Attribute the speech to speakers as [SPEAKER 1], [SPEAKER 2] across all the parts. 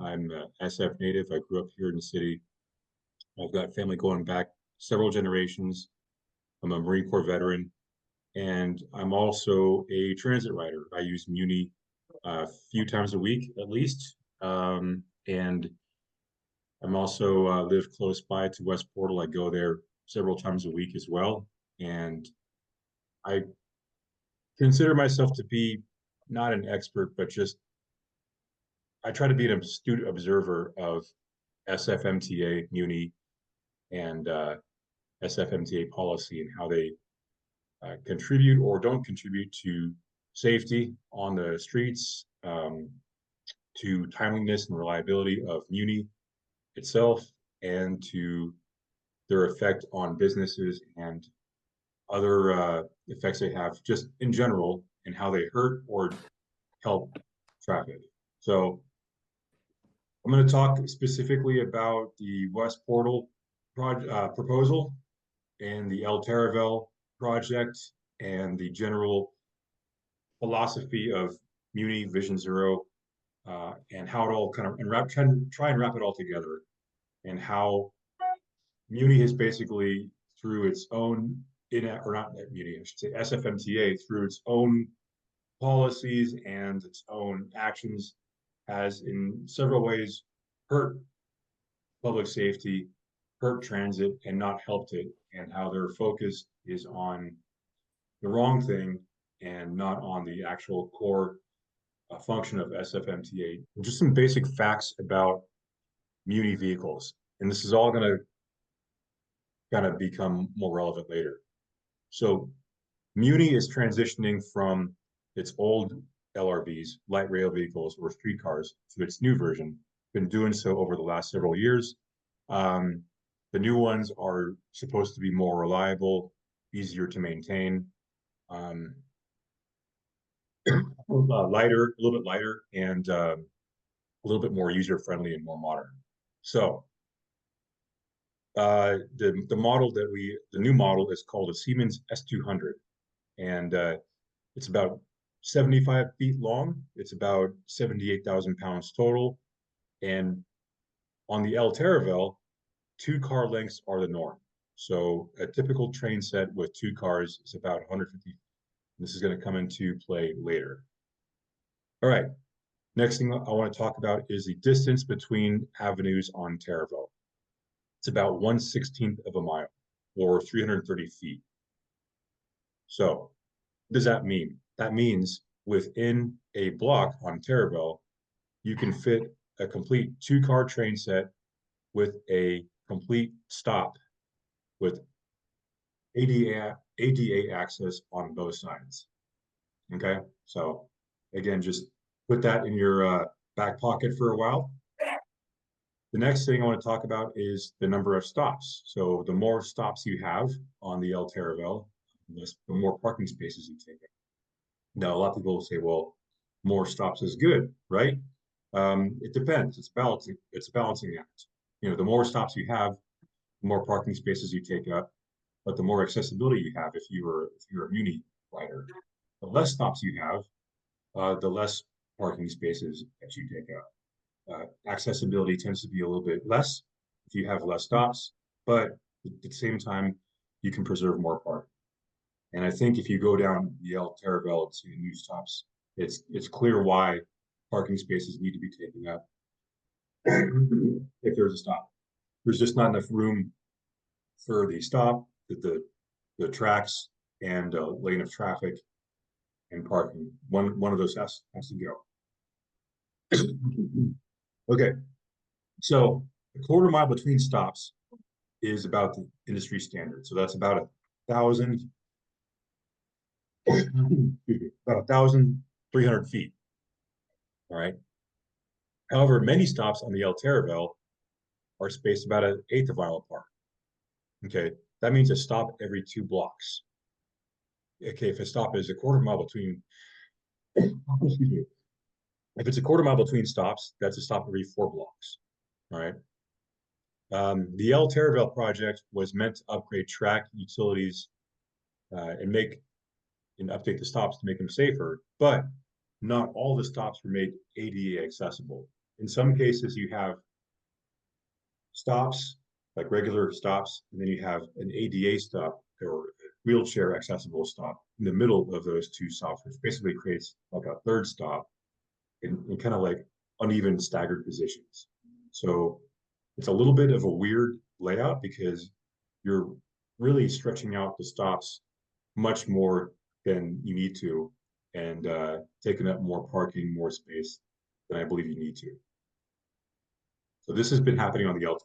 [SPEAKER 1] I'm a SF native. I grew up here in the city. I've got family going back several generations. I'm a Marine Corps veteran, and I'm also a transit rider. I use MUNI a few times a week at least. And I'm also live close by to West Portal. I go there several times a week as well. And I consider myself to be not an expert, but just I try to be an astute observer of SFMTA, MUNI, and SFMTA policy and how they contribute or don't contribute to safety on the streets, to timeliness and reliability of MUNI itself, and to their effect on businesses and other effects they have just in general and how they hurt or help traffic. So I'm going to talk specifically about the West Portal proposal and the Taraval project and the general philosophy of MUNI Vision Zero, and how it all kind of try and wrap it all together, and how MUNI has basically through its own or not MUNI, I should say SFMTA, through its own policies and its own actions, has in several ways hurt public safety, hurt transit, and not helped it, and how their focus is on the wrong thing and not on the actual core function of SFMTA. Just some basic facts about MUNI vehicles, and this is all going to kind of become more relevant later. So MUNI is transitioning from its old LRVs, light rail vehicles or streetcars, to its new version. Been doing so over the last several years. The new ones are supposed to be more reliable, easier to maintain, lighter, a little bit lighter, and a little bit more user-friendly and more modern. So the new model is called a Siemens S200, and it's about 75 feet long. It's about 78,000 pounds total. And on the Taraval, 2 car lengths are the norm. So a typical train set with 2 cars is about 150. This is going to come into play later. All right. Next thing I want to talk about is the distance between avenues on Taraval. It's about 1/16 of a mile, or 330 feet. So what does that mean? That means within a block on Taraval, you can fit a complete 2-car train set with a complete stop with ADA access on both sides. Okay, so again, just put that in your back pocket for a while. The next thing I want to talk about is the number of stops. So the more stops you have on the Taraval, the more parking spaces you take up. Now, a lot of people will say, well, more stops is good, right? It depends. It's balancing. It's a balancing act. You know, the more stops you have, the more parking spaces you take up, but the more accessibility you have if you're a MUNI rider. The less stops you have, the less parking spaces that you take up. Accessibility tends to be a little bit less if you have less stops, but at the same time, you can preserve more parking. And I think if you go down the Taraval and see the new stops, it's clear why parking spaces need to be taken up if there's a stop. There's just not enough room for the stop, the tracks, and lane of traffic and parking. One of those has to go. Okay, so a quarter mile between stops is about the industry standard. So that's about 1,000, about 1,300 feet. All right. However, many stops on the Taraval are spaced about 1/8 of a mile apart. Okay, that means a stop every 2 blocks. Okay, if a stop is a quarter mile between, excuse me, if it's a quarter mile between stops, that's a stop every 4 blocks. All right. The Taraval project was meant to upgrade track utilities and update the stops to make them safer, but not all the stops were made ADA accessible. in some cases, you have stops, like regular stops, and then you have an ADA stop or wheelchair accessible stop in the middle of those two stops, which basically creates like a third stop in kind of like uneven staggered positions. So it's a little bit of a weird layout because you're really stretching out the stops much more than you need to and taking up more parking, more space than I believe you need to. So this has been happening on the L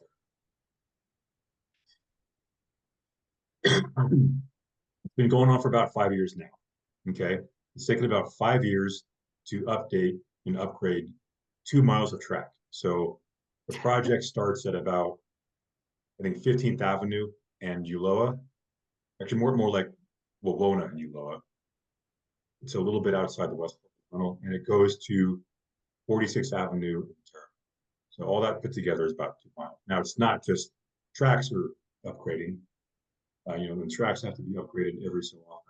[SPEAKER 1] It's been going on for about 5 years now. Okay. It's taken about 5 years to update and upgrade 2 miles of track. So the project starts at about, I think, 15th Avenue and Ulloa. Actually, more like Wawona and Ulloa. It's a little bit outside the West Portal, and it goes to 46th Avenue in turn. So all that put together is about 2 miles. Now, it's not just tracks are upgrading. The tracks have to be upgraded every so often.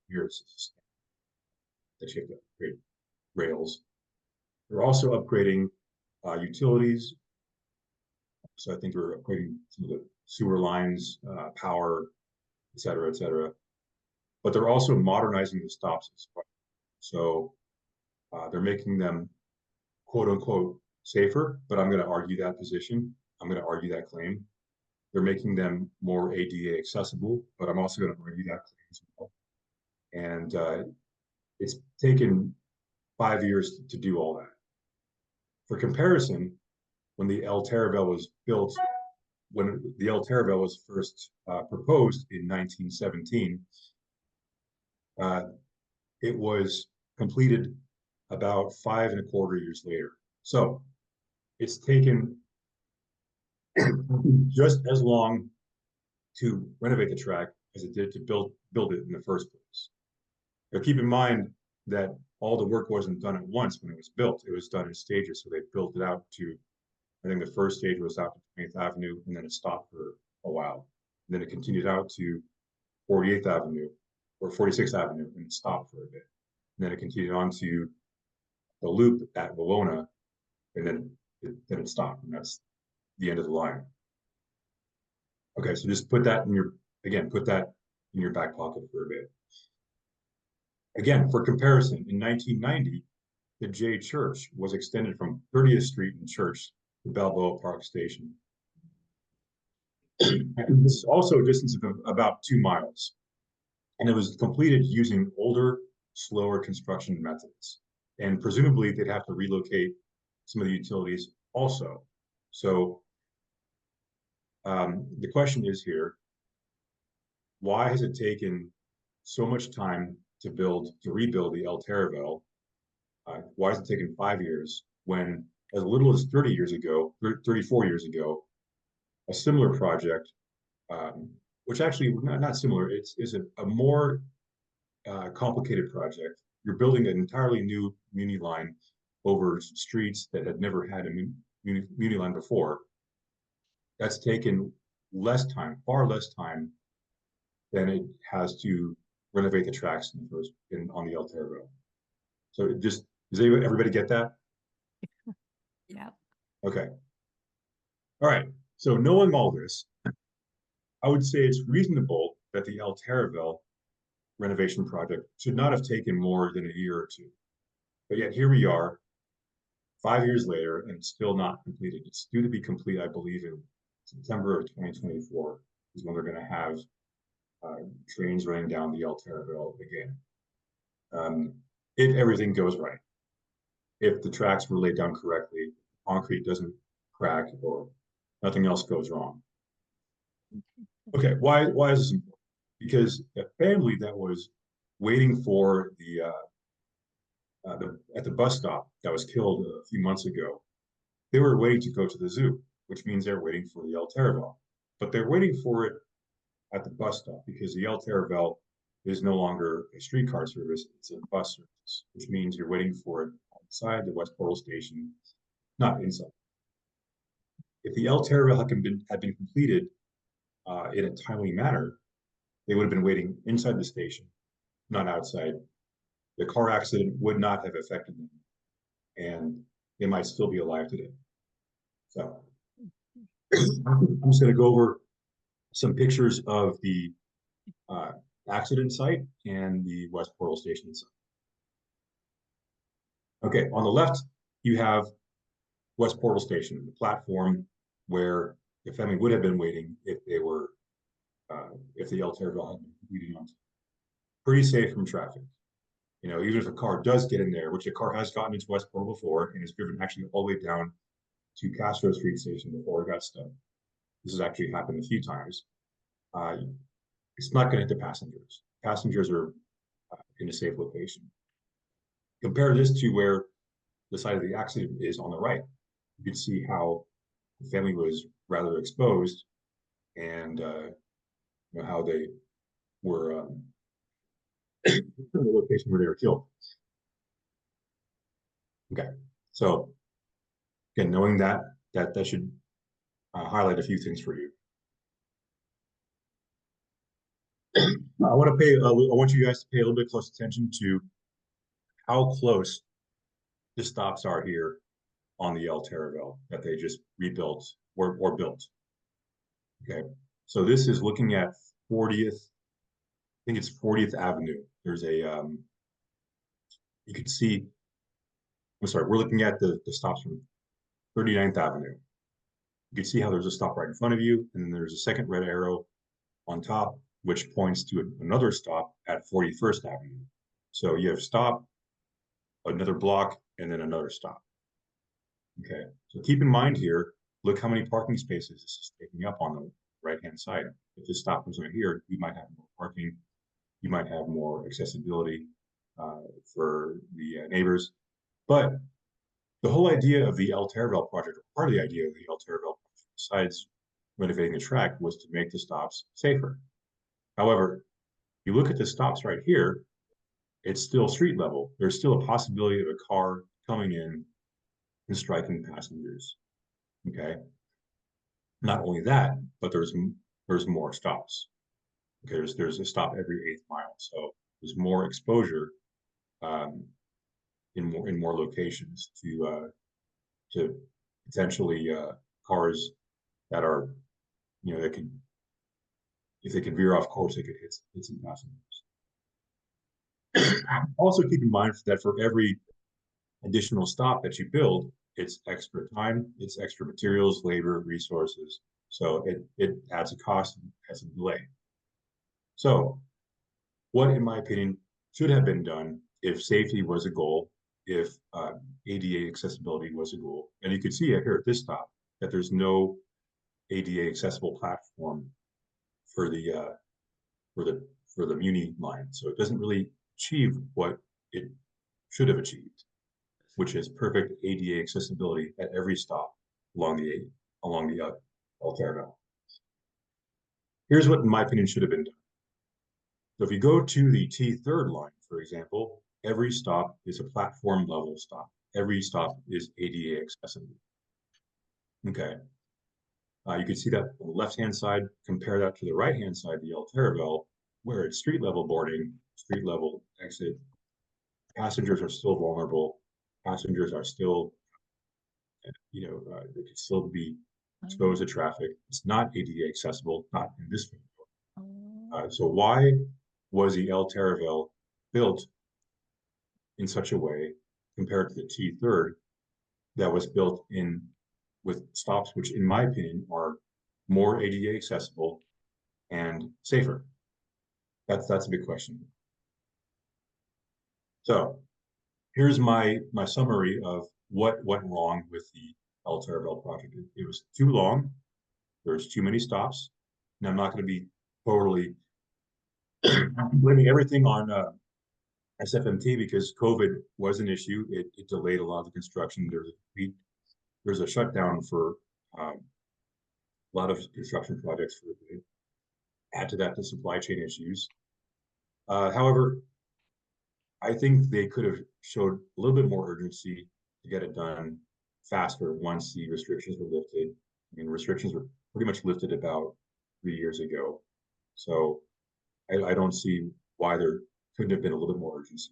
[SPEAKER 1] Years that you have to upgrade rails. They're also upgrading utilities. So I think we're upgrading some of the sewer lines, power, et cetera, et cetera. But they're also modernizing the stops as well. So they're making them quote unquote safer, but I'm going to argue that position. I'm going to argue that claim. They're making them more ADA accessible, but I'm also going to argue that claim as well. And it's taken 5 years to do all that. For comparison, when the El Taraval was built, when the El Taraval was first proposed in 1917, it was completed about 5.25 years later. So it's taken just as long to renovate the track as it did to build it in the first place. Now keep in mind that all the work wasn't done at once when it was built. It was done in stages. So they built it out to, I think the first stage was out to 20th Avenue, and then it stopped for a while. And then it continued out to 48th Avenue or 46th Avenue, and it stopped for a bit. And then it continued on to the loop at Wawona, and then it stopped, and that's the end of the line. Okay, so just put that in your back pocket for a bit. Again, for comparison, in 1990, the J Church was extended from 30th Street and Church to Balboa Park Station. And this is also a distance of about 2 miles. And it was completed using older, slower construction methods. And presumably they'd have to relocate some of the utilities also. So the question is here, why has it taken so much time to rebuild the El Taraval? Why has it taken 5 years when as little as 34 years ago, a similar project, which actually not similar, is a more complicated project. You're building an entirely new MUNI line over streets that had never had a MUNI line before. That's taken less time, far less time than it has to renovate the tracks on the El Taraval. So does everybody get that?
[SPEAKER 2] Yeah.
[SPEAKER 1] Okay. All right. So knowing all this, I would say it's reasonable that the El Taraval renovation project should not have taken more than a year or two. But yet here we are, 5 years later, and it's still not completed. It's due to be complete, I believe, in September of 2024 is when they're going to have trains running down the El Taraval again. If everything goes right, if the tracks were laid down correctly, concrete doesn't crack or nothing else goes wrong. Okay, why is this important? Because a family that was waiting for at the bus stop that was killed a few months ago, they were waiting to go to the zoo, which means they're waiting for the El Taraval. But they're waiting for it at the bus stop because the El Taraval is no longer a streetcar service, it's a bus service, which means you're waiting for it outside the West Portal station, not inside. If the El Taraval had been completed in a timely manner, they would have been waiting inside the station, not outside. The car accident would not have affected them. And they might still be alive today. So I'm just going to go over some pictures of the accident site and the West Portal station site. Okay, on the left, you have West Portal Station, the platform where the family would have been waiting if they were, if the El Taraval had been completed on time. Pretty safe from traffic. You know, even if a car does get in there, which a car has gotten into West Portal before and has driven actually all the way down to Castro Street Station before it got stuck. This has actually happened a few times. It's not going to hit the passengers. Passengers are in a safe location. Compare this to where the site of the accident is on the right. You can see how the family was rather exposed, and you know, how they were in the location where they were killed. Okay, so again, knowing that should highlight a few things for you. I want you guys to pay a little bit close attention to how close the stops are here on the El Taraval that they just rebuilt or built. Okay, so this is looking at 40th, I think it's 40th Avenue. There's a, you can see, I'm sorry, we're looking at the stops from 39th Avenue. You can see how there's a stop right in front of you, and then there's a second red arrow on top, which points to another stop at 41st Avenue. So you have stop, another block, and then another stop. Okay, so keep in mind here, look how many parking spaces this is taking up on the right-hand side. If this stop was right here, you might have more parking, you might have more accessibility for the neighbors. But the whole idea of the El Taraval project, or part of the idea of the El Taraval project, besides renovating the track, was to make the stops safer. However, you look at the stops right here, it's still street level. There's still a possibility of a car coming in and striking passengers. Okay. Not only that, but there's more stops. Okay, there's a stop every 8th mile, so there's more exposure in more locations to potentially cars that are, you know, that could, if they could veer off course, they could hit some passengers. Also keep in mind that for every additional stop that you build, it's extra time, it's extra materials, labor, resources. So it adds a cost and has a delay. So what, in my opinion, should have been done if safety was a goal, if ADA accessibility was a goal, and you could see it here at this stop that there's no ADA accessible platform for the MUNI line, so it doesn't really achieve what it should have achieved, which is perfect ADA accessibility at every stop along the El Taraval. Here's what, in my opinion, should have been done. So if you go to the T3rd line, for example, every stop is a platform level stop. Every stop is ADA accessible. Okay. You can see that on the left-hand side. Compare that to the right-hand side, the El Taraval, where it's street level boarding, street level exit. Passengers are still vulnerable. Passengers are still, you know, they could still be exposed to traffic. It's not ADA accessible, not in this video. So why was the El Taraval built in such a way compared to the T3rd that was built in with stops which, in my opinion, are more ADA accessible and safer? That's a big question. So here's my summary of what went wrong with the El Taraval project. It was too long. There's too many stops, and I'm not going to be totally blaming everything on SFMT because COVID was an issue. It delayed a lot of the construction. There's a shutdown for a lot of construction projects. Add to that the supply chain issues. However, I think they could have showed a little bit more urgency to get it done faster once the restrictions were lifted. I mean, restrictions were pretty much lifted about 3 years ago. So I don't see why there couldn't have been a little bit more urgency.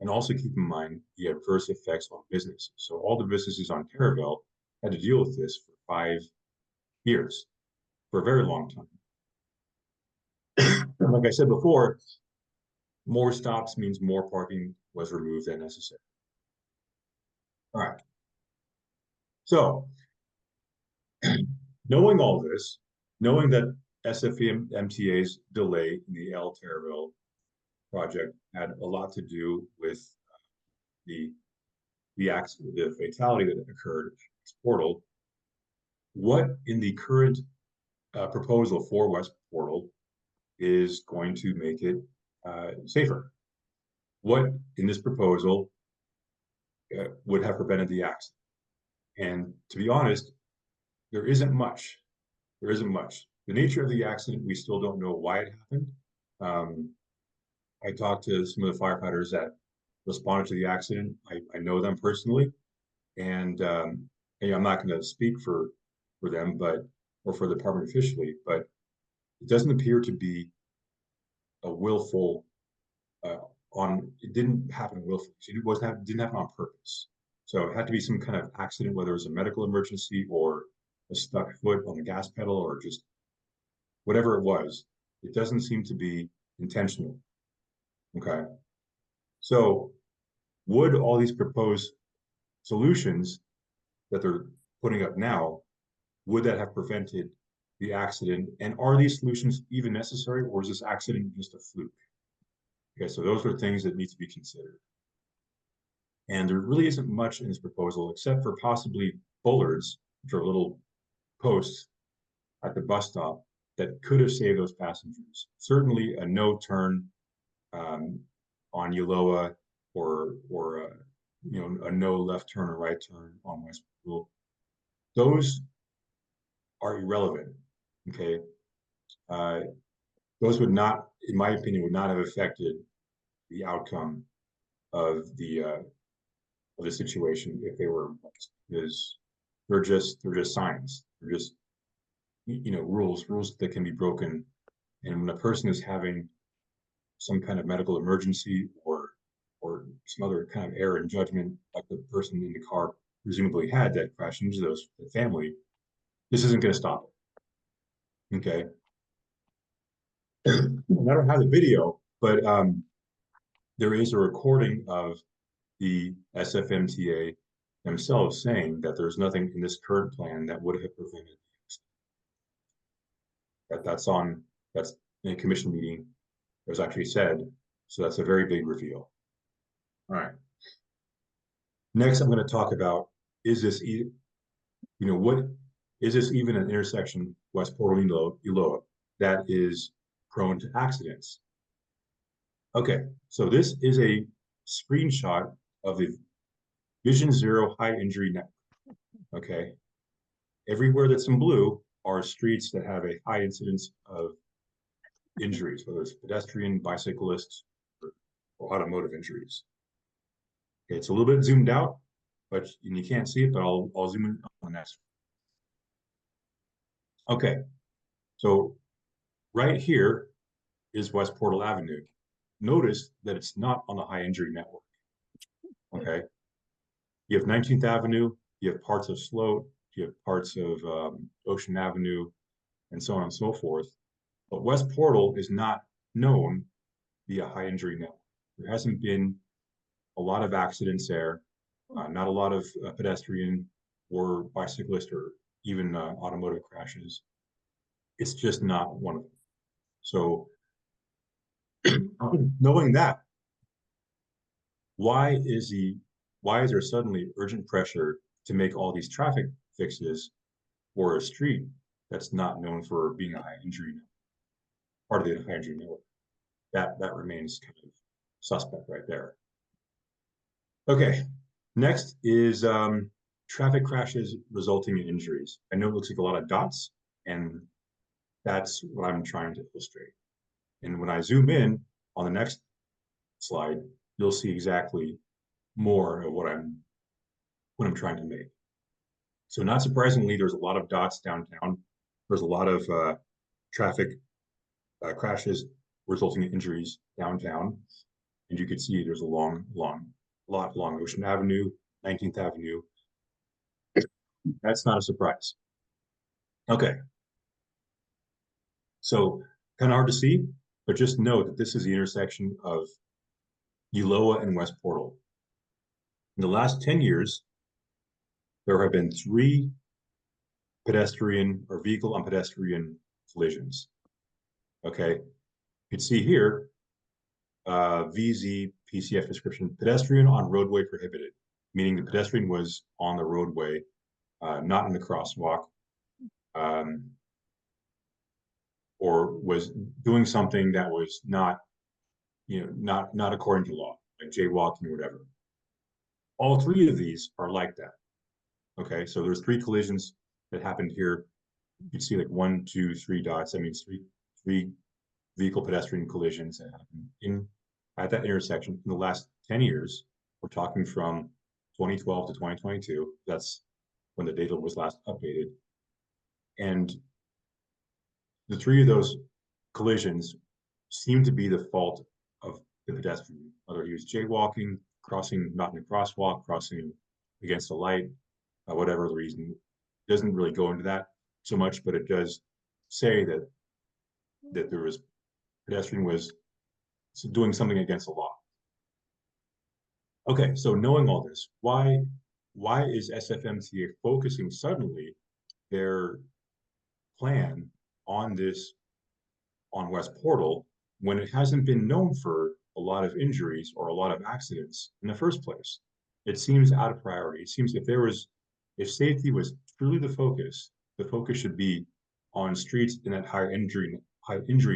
[SPEAKER 1] And also keep in mind the adverse effects on businesses. So all the businesses on Taraval had to deal with this for 5 years, for a very long time. Like I said before, more stops means more parking was removed than necessary. All right. So knowing all this, knowing that SFMTA's delay in the L Taraval project had a lot to do with the accident, the fatality that occurred at West Portal, what in the current proposal for West Portal is going to make it safer? What in this proposal would have prevented the accident? And to be honest, there isn't much. There isn't much. The nature of the accident, we still don't know why it happened. I talked to some of the firefighters that responded to the accident. I know them personally, and I'm not going to speak for them, or for the department officially, but it doesn't appear to be a willful. It didn't happen willfully. It didn't happen on purpose. So it had to be some kind of accident, whether it was a medical emergency or a stuck foot on the gas pedal or just whatever it was. It doesn't seem to be intentional. Okay. So would all these proposed solutions that they're putting up now, would that have prevented the accident? And are these solutions even necessary, or is this accident just a fluke? Okay, so those are things that need to be considered. And there really isn't much in this proposal except for possibly bollards, which are little posts at the bus stop that could have saved those passengers. Certainly a no turn on Yoloa, or a no left turn or right turn on West Portal. Those are irrelevant. Okay, those would not, in my opinion, would not have affected the outcome of the situation if they were, because they're just signs. They're just rules that can be broken. And when a person is having some kind of medical emergency or some other kind of error in judgment, like the person in the car presumably had that crashed into the family, this isn't going to stop it. Okay. I don't have the video, but there is a recording of the SFMTA themselves saying that there's nothing in this current plan that would have prevented that's in a commission meeting. It was actually said, so that's a very big reveal. All right. Next, I'm going to talk about, is this even an intersection, West Portal and Eloa, that is prone to accidents? Okay, so this is a screenshot of the Vision Zero high injury network. Okay, everywhere that's in blue are streets that have a high incidence of injuries, whether it's pedestrian, bicyclists, or automotive injuries. Okay, it's a little bit zoomed out, and you can't see it, but I'll zoom in on the next. Okay, so right here is West Portal Avenue. Notice that it's not on the high injury network. Okay, you have 19th Avenue, you have parts of Sloat, you have parts of Ocean Avenue, and so on and so forth. But West Portal is not known to be a high injury network. There hasn't been a lot of accidents there, not a lot of pedestrian or bicyclist or even automotive crashes. It's just not one of them. So knowing that, why is there suddenly urgent pressure to make all these traffic fixes for a street that's not known for being a high injury network, part of the high injury network? That remains kind of suspect right there. Okay, next is traffic crashes resulting in injuries. I know it looks like a lot of dots, and that's what I'm trying to illustrate. And when I zoom in on the next slide, you'll see exactly more of what I'm trying to make. So not surprisingly, there's a lot of dots downtown. There's a lot of traffic crashes resulting in injuries downtown. And you could see there's a lot along Ocean Avenue, 19th Avenue. That's not a surprise. Okay. So kind of hard to see, but just know that this is the intersection of Ulloa and West Portal. In the last 10 years, there have been 3 pedestrian or vehicle on pedestrian collisions. Okay. You can see here, VZ PCF description, pedestrian on roadway prohibited, meaning the pedestrian was on the roadway, not in the crosswalk, or was doing something that was not, not according to law, like jaywalking or whatever. All 3 of these are like that. Okay, so there's 3 collisions that happened here. You can see like 1, 2, 3 dots. That means three vehicle pedestrian collisions that happened at that intersection in the last 10 years. We're talking from 2012 to 2022. That's when the data was last updated. And the 3 of those collisions seem to be the fault of the pedestrian, whether he was jaywalking, crossing not in a crosswalk, crossing against a light, whatever the reason. It doesn't really go into that so much, but it does say that there was pedestrian was doing something against the law. Okay, so knowing all this, why is SFMTA focusing suddenly their plan on West Portal when it hasn't been known for a lot of injuries or a lot of accidents in the first place? It seems out of priority. It seems if safety was truly the focus should be on streets in that high injury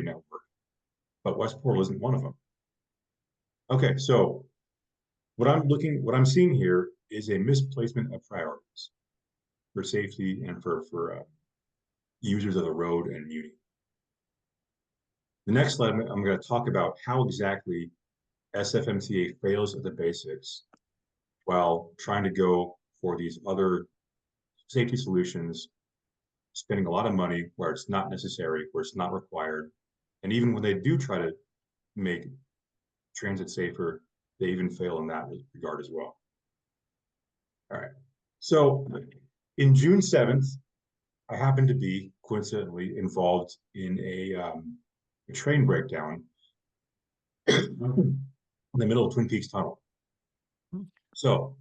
[SPEAKER 1] network. But West Portal isn't one of them. Okay, so what I'm seeing here is a misplacement of priorities for safety and for users of the road and MUNI. The next slide, I'm going to talk about how exactly SFMTA fails at the basics while trying to go for these other safety solutions, spending a lot of money where it's not necessary, where it's not required. And even when they do try to make transit safer, they even fail in that regard as well. All right. So in June 7th, I happened to be coincidentally involved in a train breakdown in the middle of Twin Peaks Tunnel. So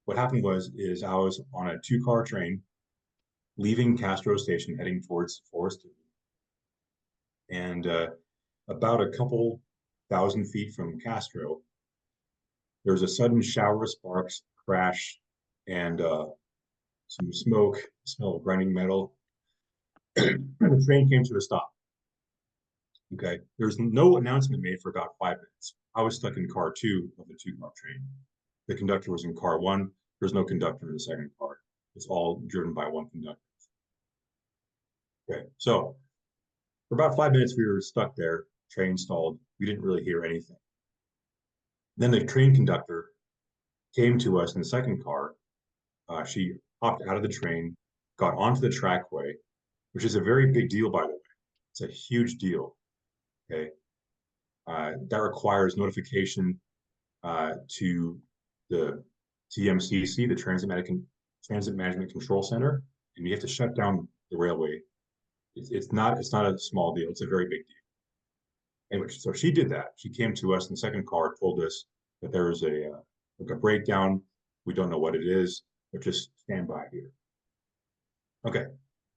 [SPEAKER 1] what happened is I was on a 2-car train leaving Castro Station heading towards Forest. And about a couple thousand feet from Castro, there's a sudden shower of sparks, crash, and some smoke, smell of grinding metal. The train came to a stop. Okay, there's no announcement made for about 5 minutes. I was stuck in car 2 of the 2-car train. The conductor was in car 1. There's no conductor in the second car. It's all driven by one conductor. Okay, so for about 5 minutes, we were stuck there, train stalled. We didn't really hear anything. Then the train conductor came to us in the second car. She hopped out of the train, got onto the trackway, which is a very big deal, by the way. It's a huge deal. Okay, that requires notification to the TMCC, the Transit Management Control Center, and you have to shut down the railway. It's not a small deal. It's a very big deal. Anyway, so she did that. She came to us in the second car, told us that there is a breakdown. We don't know what it is, but just stand by here. Okay,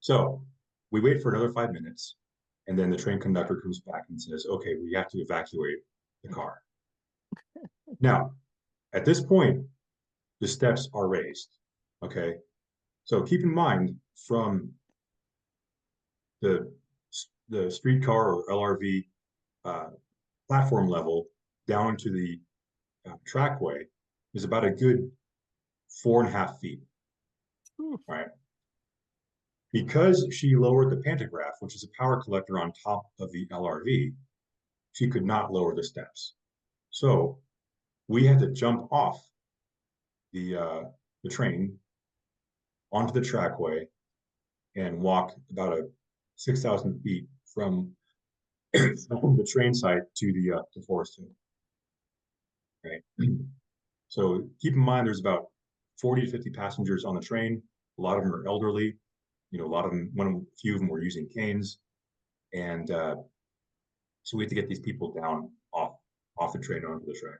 [SPEAKER 1] so we wait for another 5 minutes, and then the train conductor comes back and says, okay, we have to evacuate the car. Now, at this point, the steps are raised, okay? So keep in mind, from the streetcar or LRV platform level down to the trackway is about a good 4.5 feet, right? Because she lowered the pantograph, which is a power collector on top of the LRV, she could not lower the steps. So we had to jump off the train onto the trackway and walk about 6,000 feet from the train site to the Forest Hill. right? So keep in mind, there's about 40 to 50 passengers on the train. A lot of them are elderly. A lot of them, a few of them were using canes. And so we had to get these people down off the train onto the track.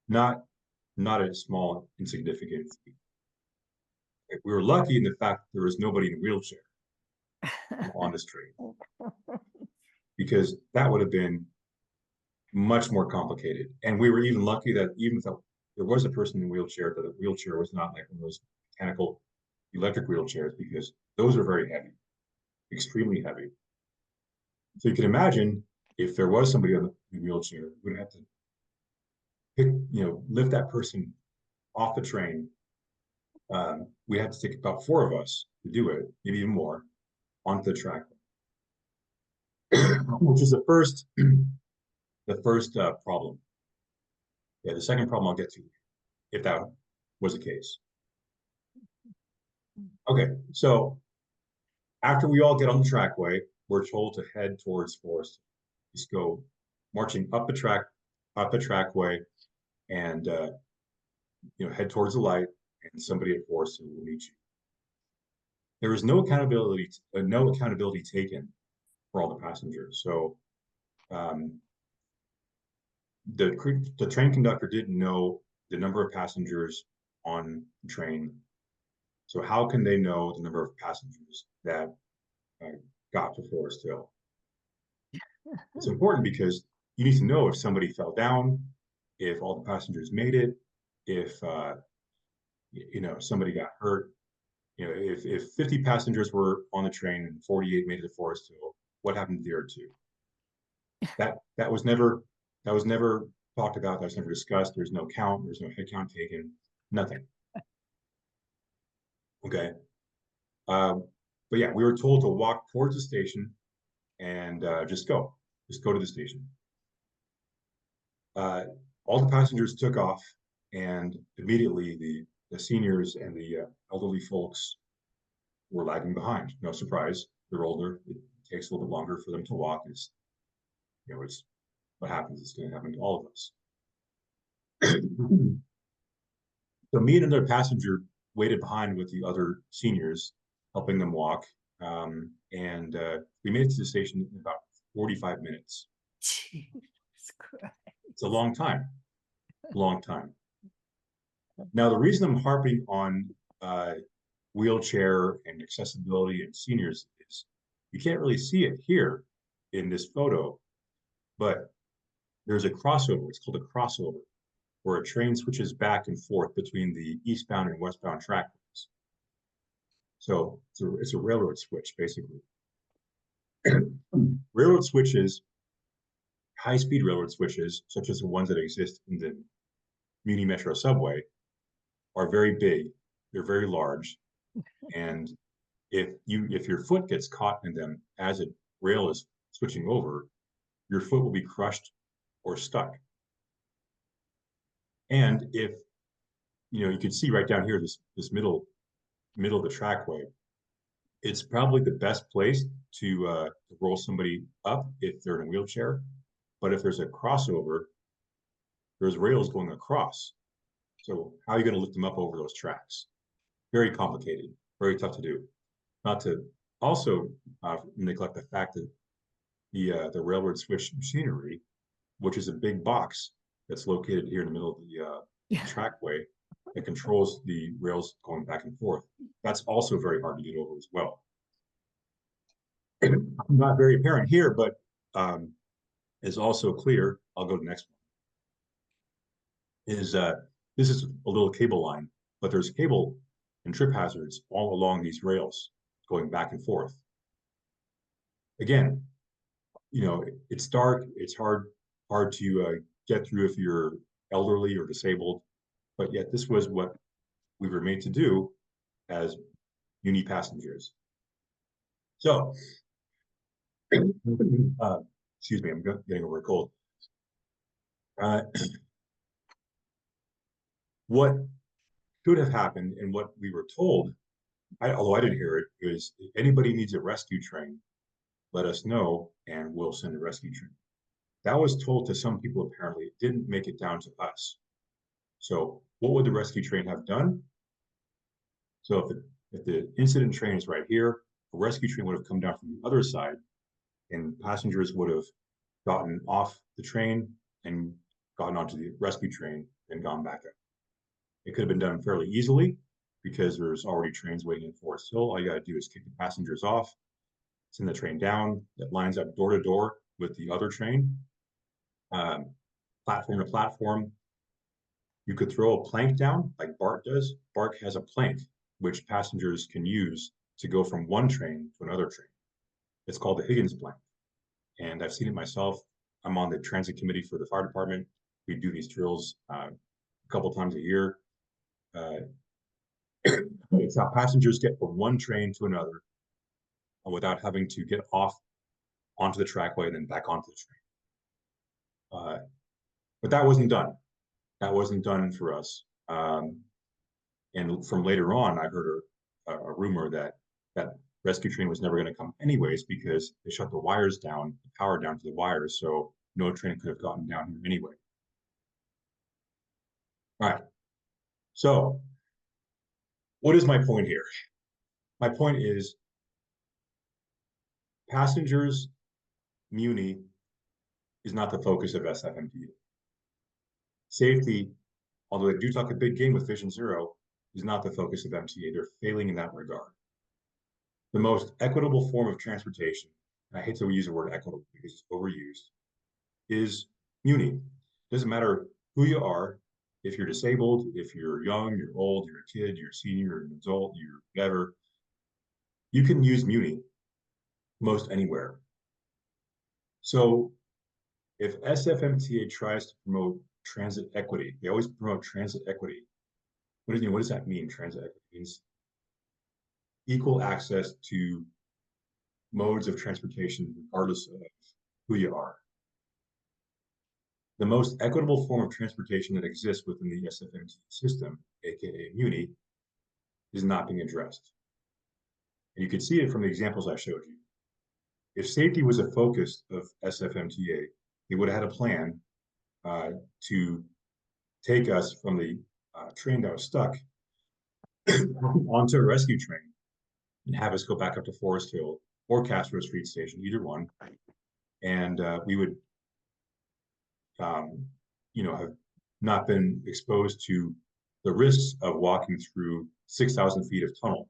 [SPEAKER 1] Not a small, insignificant feat. We were lucky in the fact that there was nobody in a wheelchair on this train, because that would have been much more complicated. And we were even lucky that even if there was a person in a wheelchair, that the wheelchair was not like one of those mechanical electric wheelchairs, because those are very heavy, extremely heavy. So you can imagine if there was somebody on the wheelchair, we would have to lift that person off the train. We had to take about 4 of us to do it, maybe even more, onto the track, which is the first problem. Yeah, the second problem I'll get to, if that was the case. Okay, so after we all get on the trackway, we're told to head towards Forest. Just go marching up the trackway, and head towards the light, and somebody at Forest will meet you. There is no accountability taken for all the passengers. So the train conductor didn't know the number of passengers on the train. So how can they know the number of passengers that got to Forest Hill? It's important because you need to know if somebody fell down, if all the passengers made it, if somebody got hurt. If 50 passengers were on the train and 48 made it to Forest Hill, what happened to the other 2? That was never talked about. That was never discussed. There's no count. There's no head count taken. Nothing. Okay. But yeah, we were told to walk towards the station and just go to the station. All the passengers took off, and immediately the seniors and the elderly folks were lagging behind. No surprise, they're older. It takes a little bit longer for them to walk. It's what happens. It's going to happen to all of us. So me and another passenger waited behind with the other seniors, helping them walk. And we made it to the station in about 45 minutes.
[SPEAKER 2] Jesus Christ.
[SPEAKER 1] It's a long time. Now, the reason I'm harping on wheelchair and accessibility and seniors is you can't really see it here in this photo, but there's a crossover. It's called a crossover, where a train switches back and forth between the eastbound and westbound trackways. So it's a railroad switch, basically. Railroad switches, high-speed railroad switches, such as the ones that exist in the MUNI Metro subway, are very big. They're very large, and if your foot gets caught in them as a rail is switching over, your foot will be crushed or stuck. And if you can see right down here, this middle of the trackway, it's probably the best place to roll somebody up if they're in a wheelchair. But if there's a crossover, there's rails going across. So how are you going to lift them up over those tracks? Very complicated, very tough to do. Not to also neglect the fact that the railroad switch machinery, which is a big box that's located here in the middle of the trackway, that controls the rails going back and forth. That's also very hard to get over as well. Not very apparent here, but is also clear. I'll go to the next one. This is a little cable line, but there's cable and trip hazards all along these rails going back and forth. Again, it's dark. It's hard to get through if you're elderly or disabled, but yet this was what we were made to do as MUNI passengers. So, excuse me, I'm getting over a cold. What could have happened and what we were told, although I didn't hear it, is if anybody needs a rescue train, let us know and we'll send a rescue train. That was told to some people, apparently. It didn't make it down to us. So what would the rescue train have done? So if the incident train is right here, a rescue train would have come down from the other side, and passengers would have gotten off the train and gotten onto the rescue train and gone back up. It could have been done fairly easily because there's already trains waiting in Forest Hill. All you got to do is kick the passengers off, send the train down. That lines up door to door with the other train, platform to platform. You could throw a plank down like BART does. BART has a plank which passengers can use to go from one train to another train. It's called the Higgins plank. And I've seen it myself. I'm on the transit committee for the fire department. We do these drills a couple times a year. It's how passengers get from one train to another without having to get off onto the trackway and then back onto the train. But that wasn't done. That wasn't done for us. And from later on, I heard a rumor that that rescue train was never going to come anyways because they shut the wires down, the power down to the wires, so no train could have gotten down here anyway. All right. So what is my point here? My point is passengers, MUNI is not the focus of SFMTA. Safety, although they do talk a big game with Vision Zero, is not the focus of MTA. They're failing in that regard. The most equitable form of transportation, and I hate to use the word equitable because it's overused, is MUNI. Doesn't matter who you are, if you're disabled, if you're young, you're old, you're a kid, you're a senior, you're an adult, you're whatever, you can use MUNI most anywhere. So if SFMTA tries to promote transit equity, they always promote transit equity. What does that mean? Transit equity means equal access to modes of transportation, regardless of who you are. The most equitable form of transportation that exists within the SFMTA system, aka MUNI, is not being addressed. And you can see it from the examples I showed you. If safety was a focus of SFMTA, they would have had a plan to take us from the train that was stuck onto a rescue train and have us go back up to Forest Hill or Castro Street Station, either one. And we would, have not been exposed to the risks of walking through 6,000 feet of tunnel.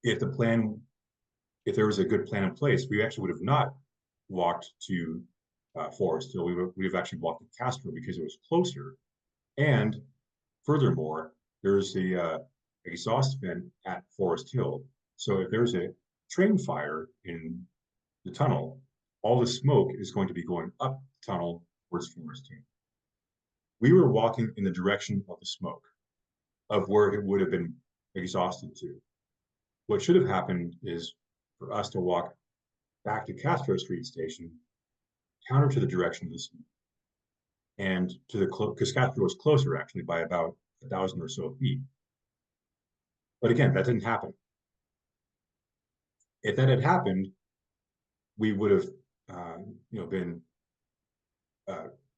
[SPEAKER 1] If there was a good plan in place, we actually would have not walked to Forest Hill. We would have actually walked to Castro because it was closer. And furthermore, there's the exhaust vent at Forest Hill. So if there's a train fire in the tunnel, all the smoke is going to be going up the tunnel towards Forest Hill. We were walking in the direction of the smoke, of where it would have been exhausted to. What should have happened is for us to walk back to Castro Street Station, counter to the direction of the smoke, and to the because Castro was closer actually by about 1,000 or so feet. But again, that didn't happen. If that had happened, we would have, been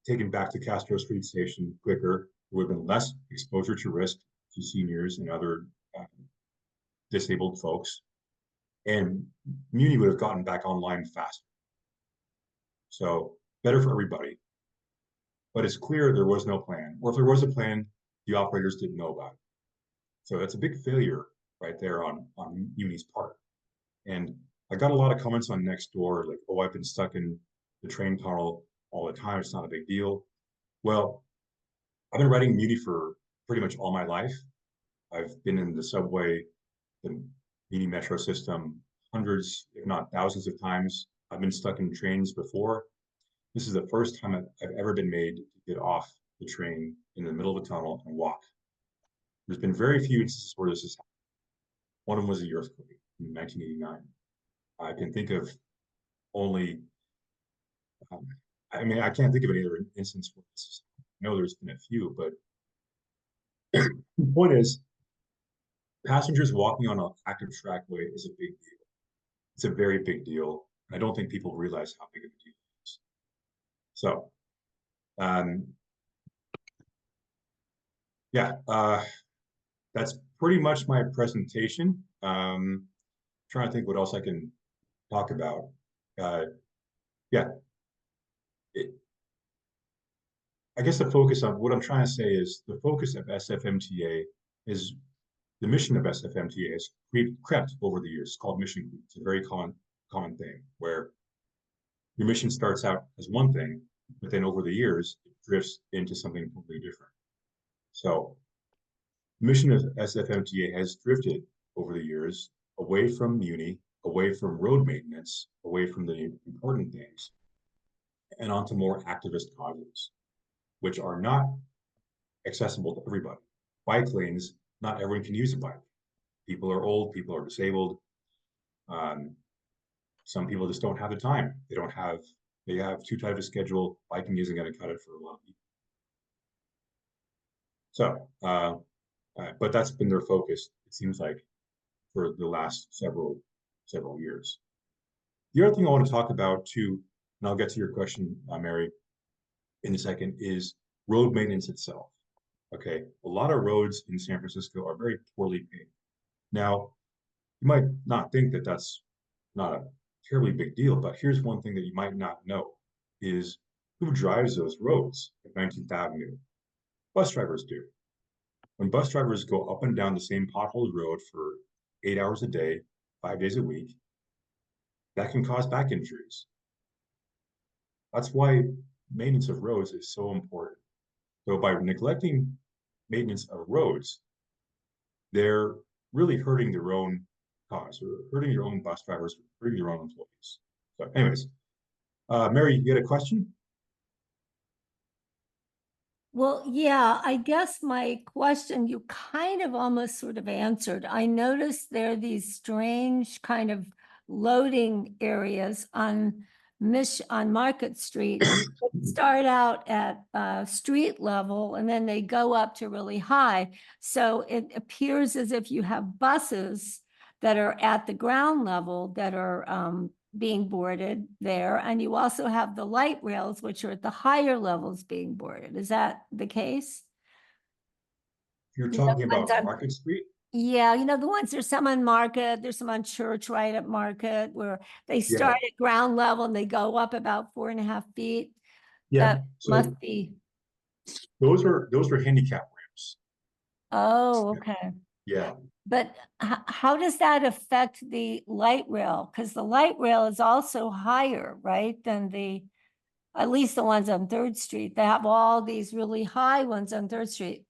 [SPEAKER 1] taken back to Castro Street Station quicker. There would have been less exposure to risk to seniors and other disabled folks, and MUNI would have gotten back online faster. So better for everybody. But it's clear there was no plan, or if there was a plan, the operators didn't know about it. So that's a big failure right there on MUNI's part. And I got a lot of comments on Nextdoor, like, oh, I've been stuck in the train tunnel all the time. It's not a big deal. Well, I've been riding MUNI for pretty much all my life. I've been in the subway, the MUNI metro system, hundreds, if not thousands of times. I've been stuck in trains before. This is the first time I've ever been made to get off the train in the middle of a tunnel and walk. There's been very few instances where this has happened. One of them was the earthquake in 1989. I can think of only, I can't think of any other instance where this is. I know there's been a few, but the point is, passengers walking on an active trackway is a big deal. It's a very big deal. I don't think people realize how big of a deal it is. So, Yeah, that's pretty much my presentation. Trying to think what else I can talk about. Uh, yeah, it, I guess the focus on what I'm trying to say is the focus of SFMTA is the mission of SFMTA has crept over the years. It's called mission creep. It's a very common thing where your mission starts out as one thing, but then over the years it drifts into something completely different. So the mission of SFMTA has drifted over the years away from MUNI, away from road maintenance, away from the important things, and onto more activist causes, which are not accessible to everybody. Bike lanes, not everyone can use a bike. People are old, people are disabled. Um, some people just don't have the time. They have too tight of a schedule. Biking isn't going to cut it for a lot of people. So, but that's been their focus, it seems like, for the last several years. The other thing I want to talk about too, and I'll get to your question, Mary, in a second, is road maintenance itself. Okay, a lot of roads in San Francisco are very poorly paved. Now, you might not think that that's not a terribly big deal, but here's one thing that you might not know is who drives those roads at 19th Avenue? Bus drivers do. When bus drivers go up and down the same potholed road for 8 hours a day, 5 days a week, that can cause back injuries. That's why maintenance of roads is so important. So by neglecting maintenance of roads, they're really hurting their own cause, or hurting your own bus drivers, hurting your own employees. So anyways, Mary, you had a question?
[SPEAKER 2] Well, yeah, I guess my question you kind of almost sort of answered. I noticed there are these strange kind of loading areas on Market Street. They start out at street level and then they go up to really high. So it appears as if you have buses that are at the ground level that are being boarded there. And you also have the light rails, which are at the higher levels being boarded. Is that the case?
[SPEAKER 1] You're
[SPEAKER 2] You know,
[SPEAKER 1] talking
[SPEAKER 2] ones
[SPEAKER 1] about
[SPEAKER 2] on,
[SPEAKER 1] Market Street?
[SPEAKER 2] yeah, the ones, there's some on Market, there's some on Church right at Market where they
[SPEAKER 1] Yeah,
[SPEAKER 2] start at ground level and they go up about 4.5 feet.
[SPEAKER 1] yeah.
[SPEAKER 2] That
[SPEAKER 1] So
[SPEAKER 2] must be,
[SPEAKER 1] those are handicap ramps.
[SPEAKER 2] oh, okay.
[SPEAKER 1] Yeah.
[SPEAKER 2] But how does that affect the light rail? Because the light rail is also higher, right, than at least the ones on Third Street. They have all these really high ones on Third Street.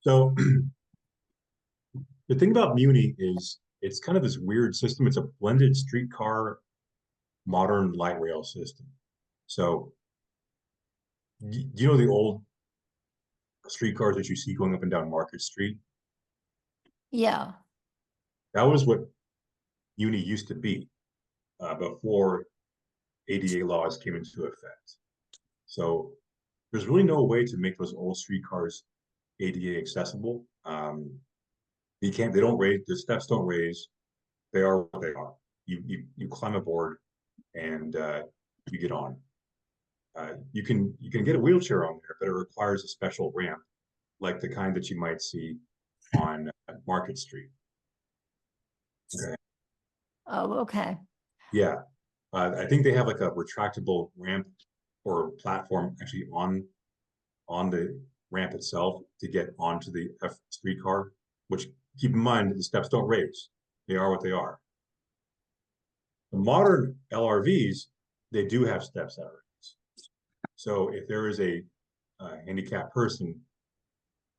[SPEAKER 1] So the thing about Muni is it's kind of this weird system. It's a blended streetcar modern light rail system. So you know the old streetcars that you see going up and down Market Street?
[SPEAKER 2] Yeah.
[SPEAKER 1] That was what Muni used to be before ADA laws came into effect. So there's really no way to make those old streetcars ADA accessible. They don't raise, the steps don't raise. They are what they are. You climb aboard and you get on. You can get a wheelchair on there, but it requires a special ramp, like the kind that you might see on Market Street. Okay.
[SPEAKER 2] Oh, okay.
[SPEAKER 1] Yeah, I think they have like a retractable ramp or platform actually on the ramp itself to get onto the F streetcar. Which keep in mind the steps don't raise; they are what they are. The modern LRVs they do have steps that raise. So if there is a handicapped person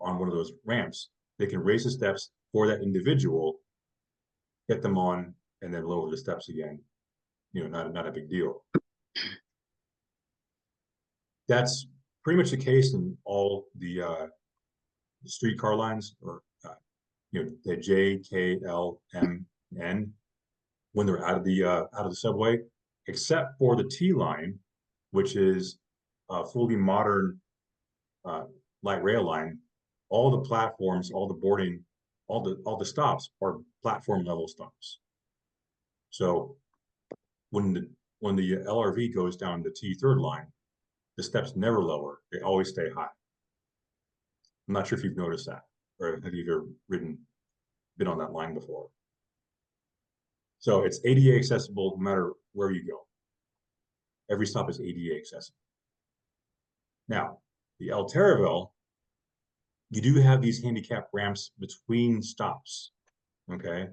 [SPEAKER 1] on one of those ramps, they can raise the steps for that individual, get them on, and then lower the steps again. Not a big deal. That's pretty much the case in all the streetcar lines, or the J, K, L, M, N, when they're out of the subway, except for the T line, which is a fully modern uh, light rail line. All the platforms, all the boarding, all the stops are platform level stops. So when the LRV goes down the T third line, the steps never lower; they always stay high. I'm not sure if you've noticed that, or have you ever been on that line before. So it's ADA accessible no matter where you go. Every stop is ADA accessible. Now, the El Taraval, you do have these handicap ramps between stops, okay?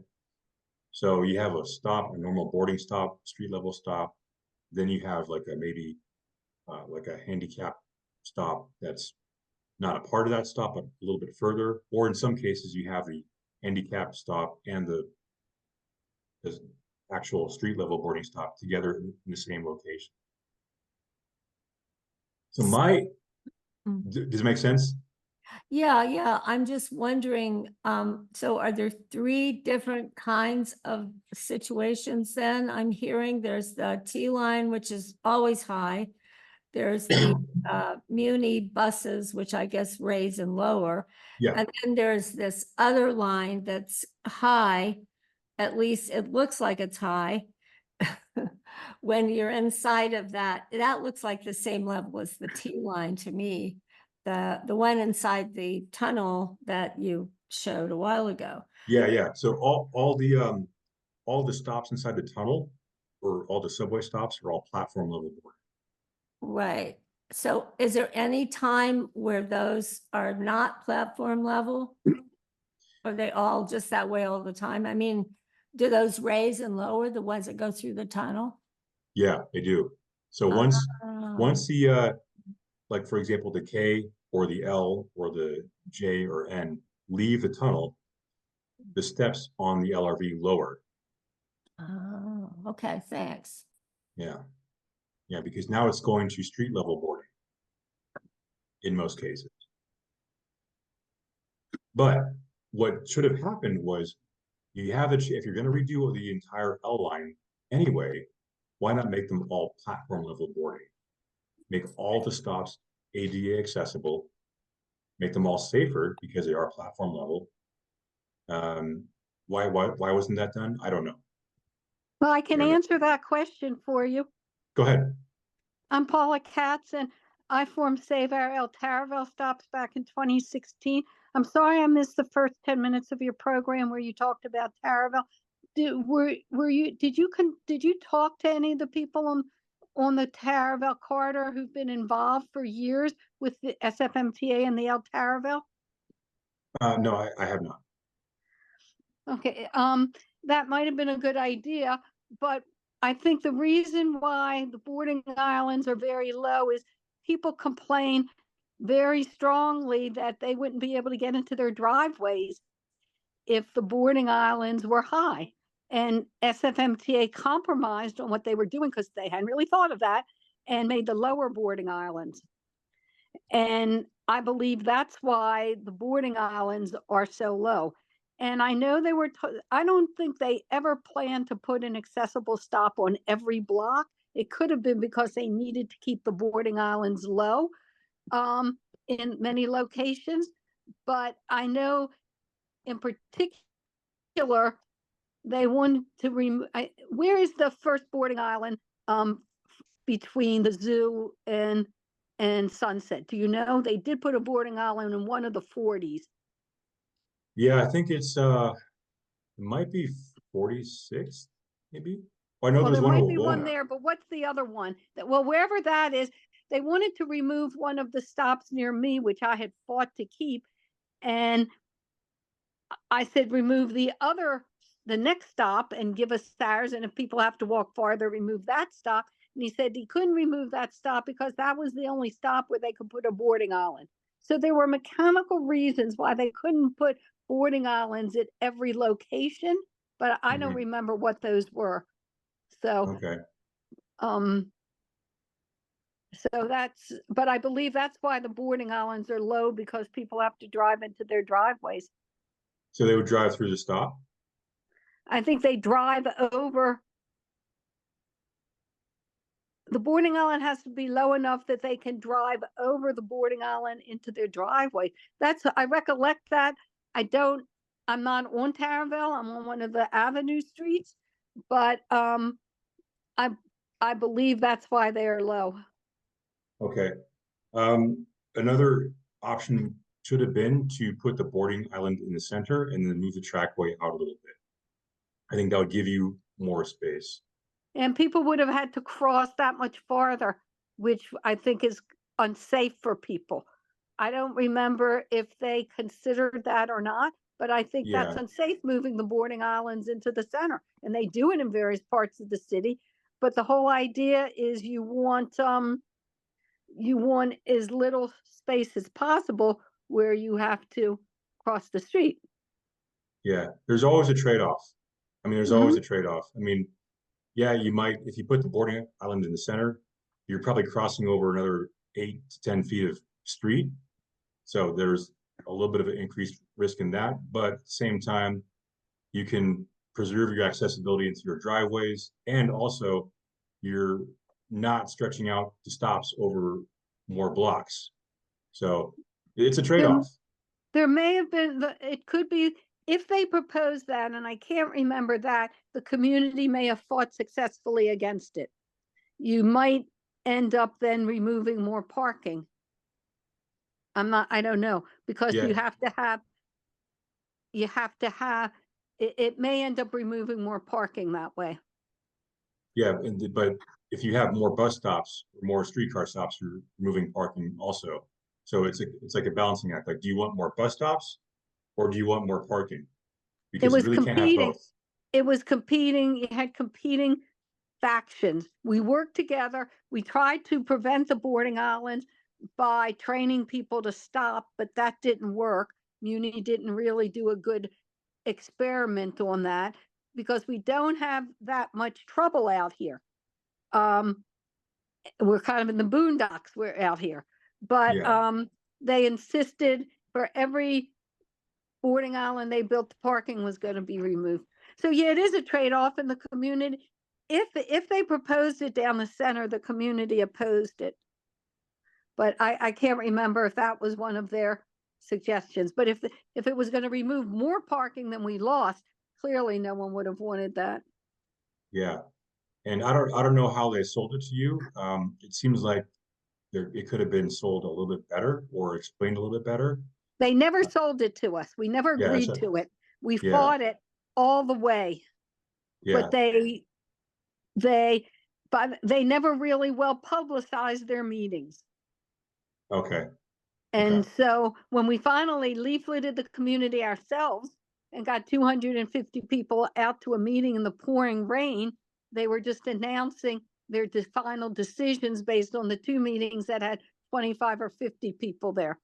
[SPEAKER 1] So you have a stop, a normal boarding stop, street level stop. Then you have like a maybe like a handicap stop that's not a part of that stop, but a little bit further. Or in some cases, you have the handicap stop and the actual street level boarding stop together in the same location. So does it make sense?
[SPEAKER 2] Yeah, I'm just wondering, so are there three different kinds of situations then? I'm hearing there's the T line, which is always high. There's the MUNI buses, which I guess raise and lower.
[SPEAKER 1] Yeah,
[SPEAKER 2] And then there's this other line that's high, at least it looks like it's high. When you're inside of that, that looks like the same level as the T line to me. The one inside the tunnel that you showed a while ago.
[SPEAKER 1] yeah. So all the stops inside the tunnel, or all the subway stops, are all platform level boarding.
[SPEAKER 2] Right. So is there any time where those are not platform level? Are they all just that way all the time? I mean, do those raise and lower, the ones that go through the tunnel?
[SPEAKER 1] Yeah, they do. So
[SPEAKER 2] Oh,
[SPEAKER 1] once the like for example, the K or the L or the J or N leave the tunnel, the steps on the LRV lower.
[SPEAKER 2] oh, okay, thanks.
[SPEAKER 1] Yeah, yeah, because now it's going to street level boarding in most cases. But what should have happened was you have it if you're going to redo the entire L line anyway, why not make them all platform level boarding? Make all the stops ADA accessible, make them all safer because they are platform level. Why wasn't that done? I don't know.
[SPEAKER 3] Well, I can
[SPEAKER 1] I
[SPEAKER 3] answer that question for you.
[SPEAKER 1] Go ahead.
[SPEAKER 3] I'm Paula Katz, and I formed Save Our El Taraval Stops back in 2016. I'm sorry I missed the first 10 minutes of your program where you talked about Taraval. Did you talk to any of the people on the Taraval corridor who've been involved for years with the SFMTA and the El Taraval?
[SPEAKER 1] No, I have not.
[SPEAKER 3] Okay, that might have been a good idea, but I think the reason why the boarding islands are very low is people complain very strongly that they wouldn't be able to get into their driveways if the boarding islands were high. And SFMTA compromised on what they were doing because they hadn't really thought of that and made the lower boarding islands. And I believe that's why the boarding islands are so low. And I know I don't think they ever planned to put an accessible stop on every block. It could have been because they needed to keep the boarding islands low in many locations. But I know in particular, they wanted to remove, where is the first boarding island between the zoo and Sunset? Do you know? They did put a boarding island in one of the 40s.
[SPEAKER 1] Yeah, I think it might be 46, maybe. Oh, I know
[SPEAKER 3] Well,
[SPEAKER 1] there's
[SPEAKER 3] there
[SPEAKER 1] one in
[SPEAKER 3] might be one
[SPEAKER 1] Wawona.
[SPEAKER 3] there, but what's the other one? Well, wherever that is, they wanted to remove one of the stops near me, which I had fought to keep. And I said, remove the next stop and give us stars. And if people have to walk farther, remove that stop. And he said he couldn't remove that stop because that was the only stop where they could put a boarding island. So there were mechanical reasons why they couldn't put boarding islands at every location, but I don't remember what those were. So,
[SPEAKER 1] Okay.
[SPEAKER 3] but I believe that's why the boarding islands are low, because people have to drive into their driveways.
[SPEAKER 1] So they would drive through the stop?
[SPEAKER 3] I think they drive over. The boarding island has to be low enough that they can drive over the boarding island into their driveway. I recollect that. I'm not on Taraval. I'm on one of the Avenue streets, but I believe that's why they are low.
[SPEAKER 1] Okay. Another option should have been to put the boarding island in the center and then move the trackway out a little bit. I think that would give you more space.
[SPEAKER 3] And people would have had to cross that much farther, which I think is unsafe for people. I don't remember if they considered that or not, but I think that's
[SPEAKER 1] Yeah,
[SPEAKER 3] unsafe, moving the boarding islands into the center. And they do it in various parts of the city. But the whole idea is you want as little space as possible where you have to cross the street.
[SPEAKER 1] yeah. There's always a trade-off. I mean, there's always
[SPEAKER 3] Mhm.
[SPEAKER 1] a trade-off. I mean, yeah, you might, if you put the boarding island in the center, you're probably crossing over another 8 to 10 feet of street. So there's a little bit of an increased risk in that, but at the same time, you can preserve your accessibility into your driveways, and also you're not stretching out the stops over more blocks. So it's a
[SPEAKER 3] There,
[SPEAKER 1] trade-off.
[SPEAKER 3] there may have been, it could be, if they proposed that, and I can't remember that, the community may have fought successfully against it. You might end up then removing more parking. I don't know, because
[SPEAKER 1] Yeah,
[SPEAKER 3] it may end up removing more parking that way.
[SPEAKER 1] yeah, but if you have more bus stops or more streetcar stops, you're removing parking also. So it's like a balancing act. Like, do you want more bus stops or do you want more parking?
[SPEAKER 3] It
[SPEAKER 1] Because you
[SPEAKER 3] was
[SPEAKER 1] really can't have
[SPEAKER 3] competing,
[SPEAKER 1] both.
[SPEAKER 3] you had competing factions. We worked together. We tried to prevent the boarding islands by training people to stop, but that didn't work. MUNI didn't really do a good experiment on that because we don't have that much trouble out here. We're kind of in the boondocks, we're out here. But
[SPEAKER 1] Yeah,
[SPEAKER 3] they insisted for every boarding island they built, the parking was going to be removed. So yeah, it is a trade-off in the community. If they proposed it down the center, the community opposed it. But I can't remember if that was one of their suggestions. But if it was going to remove more parking than we lost, clearly no one would have wanted that.
[SPEAKER 1] yeah. And I don't know how they sold it to you. It seems like it could have been sold a little bit better or explained a little bit better.
[SPEAKER 3] They never sold it to us. We never
[SPEAKER 1] Yeah,
[SPEAKER 3] agreed to it. We
[SPEAKER 1] yeah,
[SPEAKER 3] fought it all the way.
[SPEAKER 1] yeah.
[SPEAKER 3] But they never really well publicized their meetings.
[SPEAKER 1] Okay, okay.
[SPEAKER 3] And so when we finally leafleted the community ourselves and got 250 people out to a meeting in the pouring rain, they were just announcing their final decisions based on the two meetings that had 25 or 50 people there.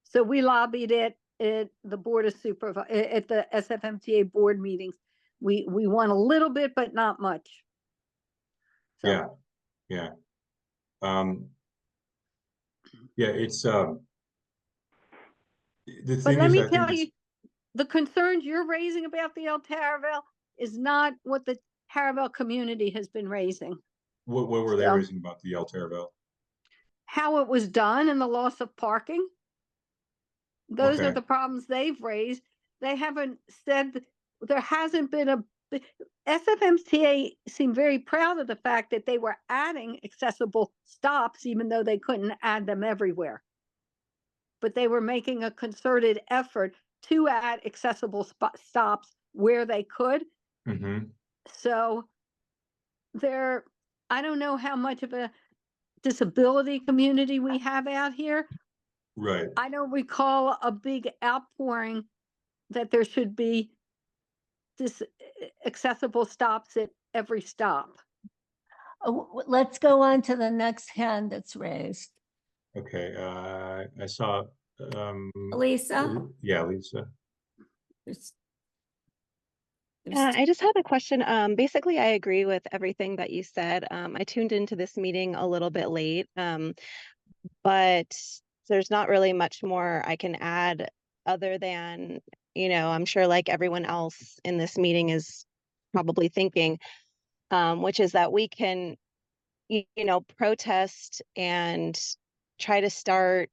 [SPEAKER 3] So we lobbied it at the Board of Supervisors, at the SFMTA board meetings. We won a little bit, but not much. So.
[SPEAKER 1] Yeah, yeah. Yeah, it's the
[SPEAKER 3] But
[SPEAKER 1] thing
[SPEAKER 3] let
[SPEAKER 1] is,
[SPEAKER 3] me
[SPEAKER 1] I think
[SPEAKER 3] tell
[SPEAKER 1] it's
[SPEAKER 3] you, the concerns you're raising about the El Taraval is not what the Taraval community has been raising.
[SPEAKER 1] what were they
[SPEAKER 3] So
[SPEAKER 1] raising about the El Taraval?
[SPEAKER 3] how it was done and the loss of parking, those are
[SPEAKER 1] Okay,
[SPEAKER 3] the problems they've raised. They haven't said, there hasn't been a, SFMTA seemed very proud of the fact that they were adding accessible stops, even though they couldn't add them everywhere. But they were making a concerted effort to add accessible stops where they could.
[SPEAKER 1] mm-hmm.
[SPEAKER 3] So I don't know how much of a disability community we have out here.
[SPEAKER 1] Right.
[SPEAKER 3] I don't recall a big outpouring that there should be accessible stops at every stop.
[SPEAKER 2] Let's go on to the next hand that's raised.
[SPEAKER 1] Okay, I saw,
[SPEAKER 2] Lisa?
[SPEAKER 1] yeah, Lisa.
[SPEAKER 2] There's-
[SPEAKER 4] I just had a question. Basically, I agree with everything that you said. I tuned into this meeting a little bit late, but there's not really much more I can add other than, I'm sure like everyone else in this meeting is probably thinking, which is that we can, protest and try to start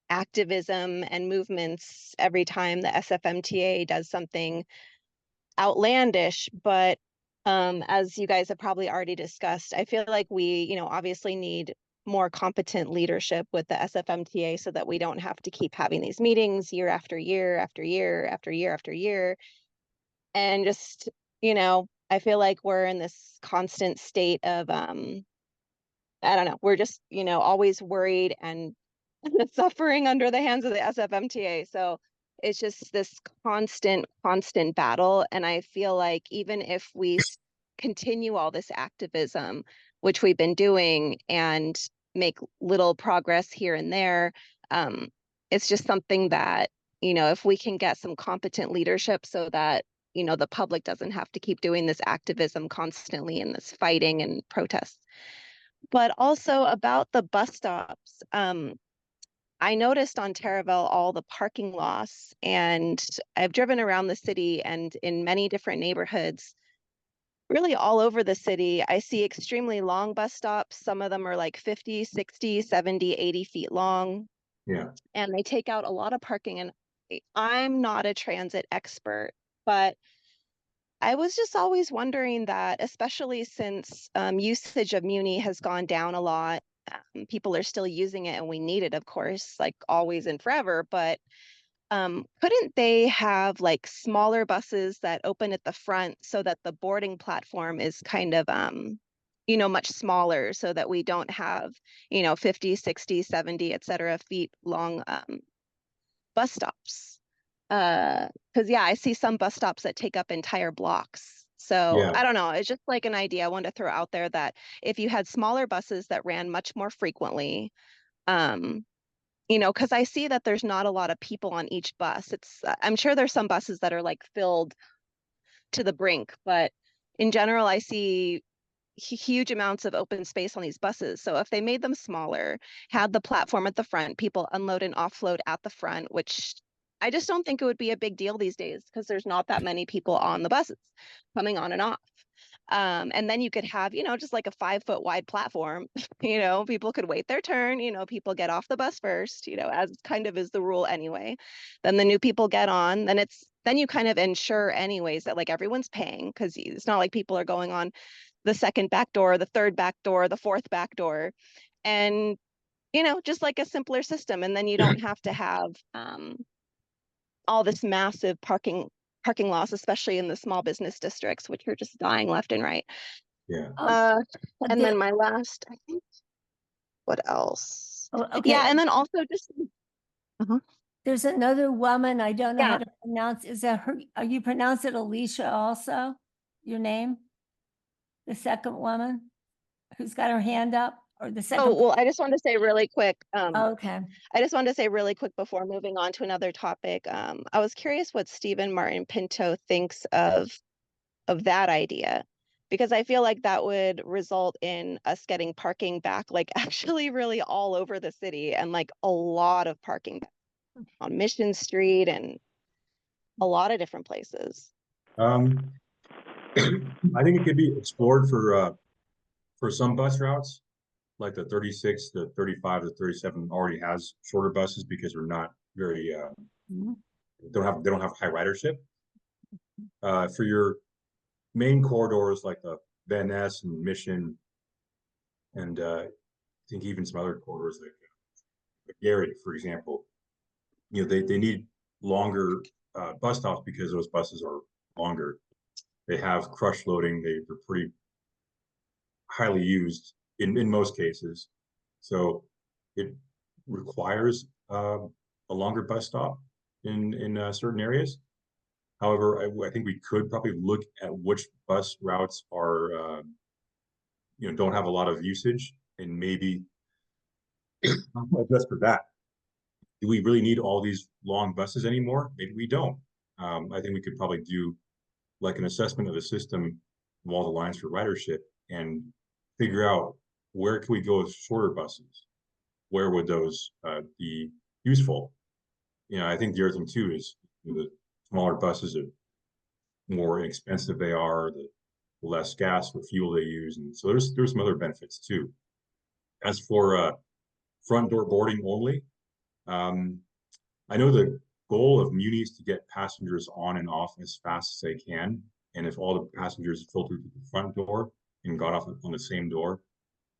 [SPEAKER 4] activism and movements every time the SFMTA does something outlandish, but as you guys have probably already discussed, I feel like we, obviously need more competent leadership with the SFMTA so that we don't have to keep having these meetings year after year after year after year after year. And just, I feel like we're in this constant state of, I don't know, we're just, always worried and suffering under the hands of the SFMTA. So it's just this constant battle. And I feel like even if we continue all this activism, which we've been doing, and make little progress here and there, it's just something that, if we can get some competent leadership so that, the public doesn't have to keep doing this activism constantly and this fighting and protests. But also about the bus stops, I noticed on Taraval all the parking loss, and I've driven around the city, and in many different neighborhoods, really all over the city, I see extremely long bus stops. Some of them are like 50, 60, 70, 80 feet long.
[SPEAKER 1] Yeah.
[SPEAKER 4] And they take out a lot of parking. And I'm not a transit expert, but I was just always wondering that, especially since usage of MUNI has gone down a lot. People are still using it, and we need it, of course, like always and forever. But couldn't they have like smaller buses that open at the front so that the boarding platform is kind of, much smaller, so that we don't have, 50, 60, 70, et cetera, feet long bus stops? Because I see some bus stops that take up entire blocks. So
[SPEAKER 1] Yeah.
[SPEAKER 4] I don't know. It's just like an idea I wanted to throw out there, that if you had smaller buses that ran much more frequently, because I see that there's not a lot of people on each bus. I'm sure there's some buses that are like filled to the brink, but in general, I see huge amounts of open space on these buses. So if they made them smaller, had the platform at the front, people unload and offload at the front, which I just don't think it would be a big deal these days, because there's not that many people on the buses coming on and off. And then you could have, just like a 5-foot wide platform, people could wait their turn, people get off the bus first, as kind of is the rule anyway. Then the new people get on, then you kind of ensure anyways that like everyone's paying, because it's not like people are going on the second back door, the third back door, the fourth back door. And, just like a simpler system. And then you don't have to have all this massive parking loss, especially in the small business districts, which are just dying left and right.
[SPEAKER 1] Yeah.
[SPEAKER 4] And then my last, I think, what else?
[SPEAKER 2] Okay.
[SPEAKER 4] Yeah, and then also just,
[SPEAKER 2] There's another woman, I don't know how
[SPEAKER 4] Yeah.
[SPEAKER 2] to pronounce, is that her, are you pronounce it Alicia also? Your name? The second woman who's got her hand up, or the second?
[SPEAKER 4] oh, well, I just wanted to say really quick,
[SPEAKER 2] Okay.
[SPEAKER 4] I just wanted to say really quick before moving on to another topic. I was curious what Stephen Martin-Pinto thinks of that idea, because I feel like that would result in us getting parking back, like actually really all over the city, and like a lot of parking on Mission Street and a lot of different places.
[SPEAKER 1] I think it could be explored for some bus routes, like the 36, the 35, the 37 already has shorter buses because they're not very they don't have high ridership. For your main corridors like the Van Ness and Mission, and I think even some other corridors like Gary, for example, they need longer bus stops because those buses are longer. They have crush loading. They're pretty highly used in most cases. So it requires a longer bus stop in certain areas. However, I think we could probably look at which bus routes are, don't have a lot of usage, and maybe adjust for that. Do we really need all these long buses anymore? Maybe we don't. I think we could probably do like an assessment of the system of all the lines for ridership and figure out where can we go with shorter buses? Where would those be useful? I think the other thing too is the smaller buses, the more inexpensive they are, the less gas or fuel they use, and so there's some other benefits too. As for front door boarding only, I know the goal of MUNI is to get passengers on and off as fast as they can, and if all the passengers filtered through the front door and got off on the same door,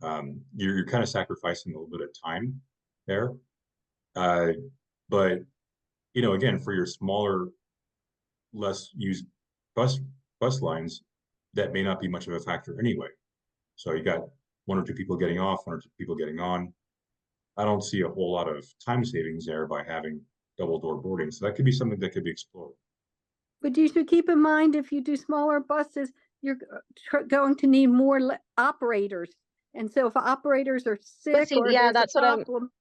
[SPEAKER 1] You're kind of sacrificing a little bit of time there. But again, for your smaller, less used bus lines, that may not be much of a factor anyway. So you got one or two people getting off, one or two people getting on. I don't see a whole lot of time savings there by having double door boarding. So that could be something that could be explored.
[SPEAKER 3] But you should keep in mind, if you do smaller buses, you're going to need more operators. And so if operators are sick
[SPEAKER 4] see,
[SPEAKER 3] or
[SPEAKER 4] yeah,
[SPEAKER 3] there's
[SPEAKER 4] that's
[SPEAKER 3] a
[SPEAKER 4] what I'm-
[SPEAKER 3] problem,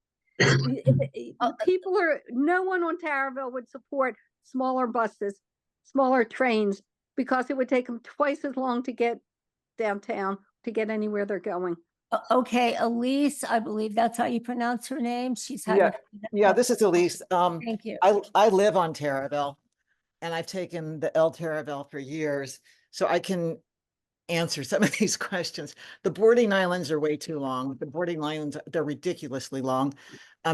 [SPEAKER 3] no one on Taraval would support smaller buses, smaller trains, because it would take them twice as long to get downtown, to get anywhere they're going.
[SPEAKER 2] Okay, Elise, I believe that's how you pronounce her name. She's had.
[SPEAKER 5] Yeah, yeah, this is Elise.
[SPEAKER 2] Thank you.
[SPEAKER 5] I live on Taraval and I've taken the L Taraval for years, so I can answer some of these questions. The boarding islands are way too long. The boarding islands, they're ridiculously long.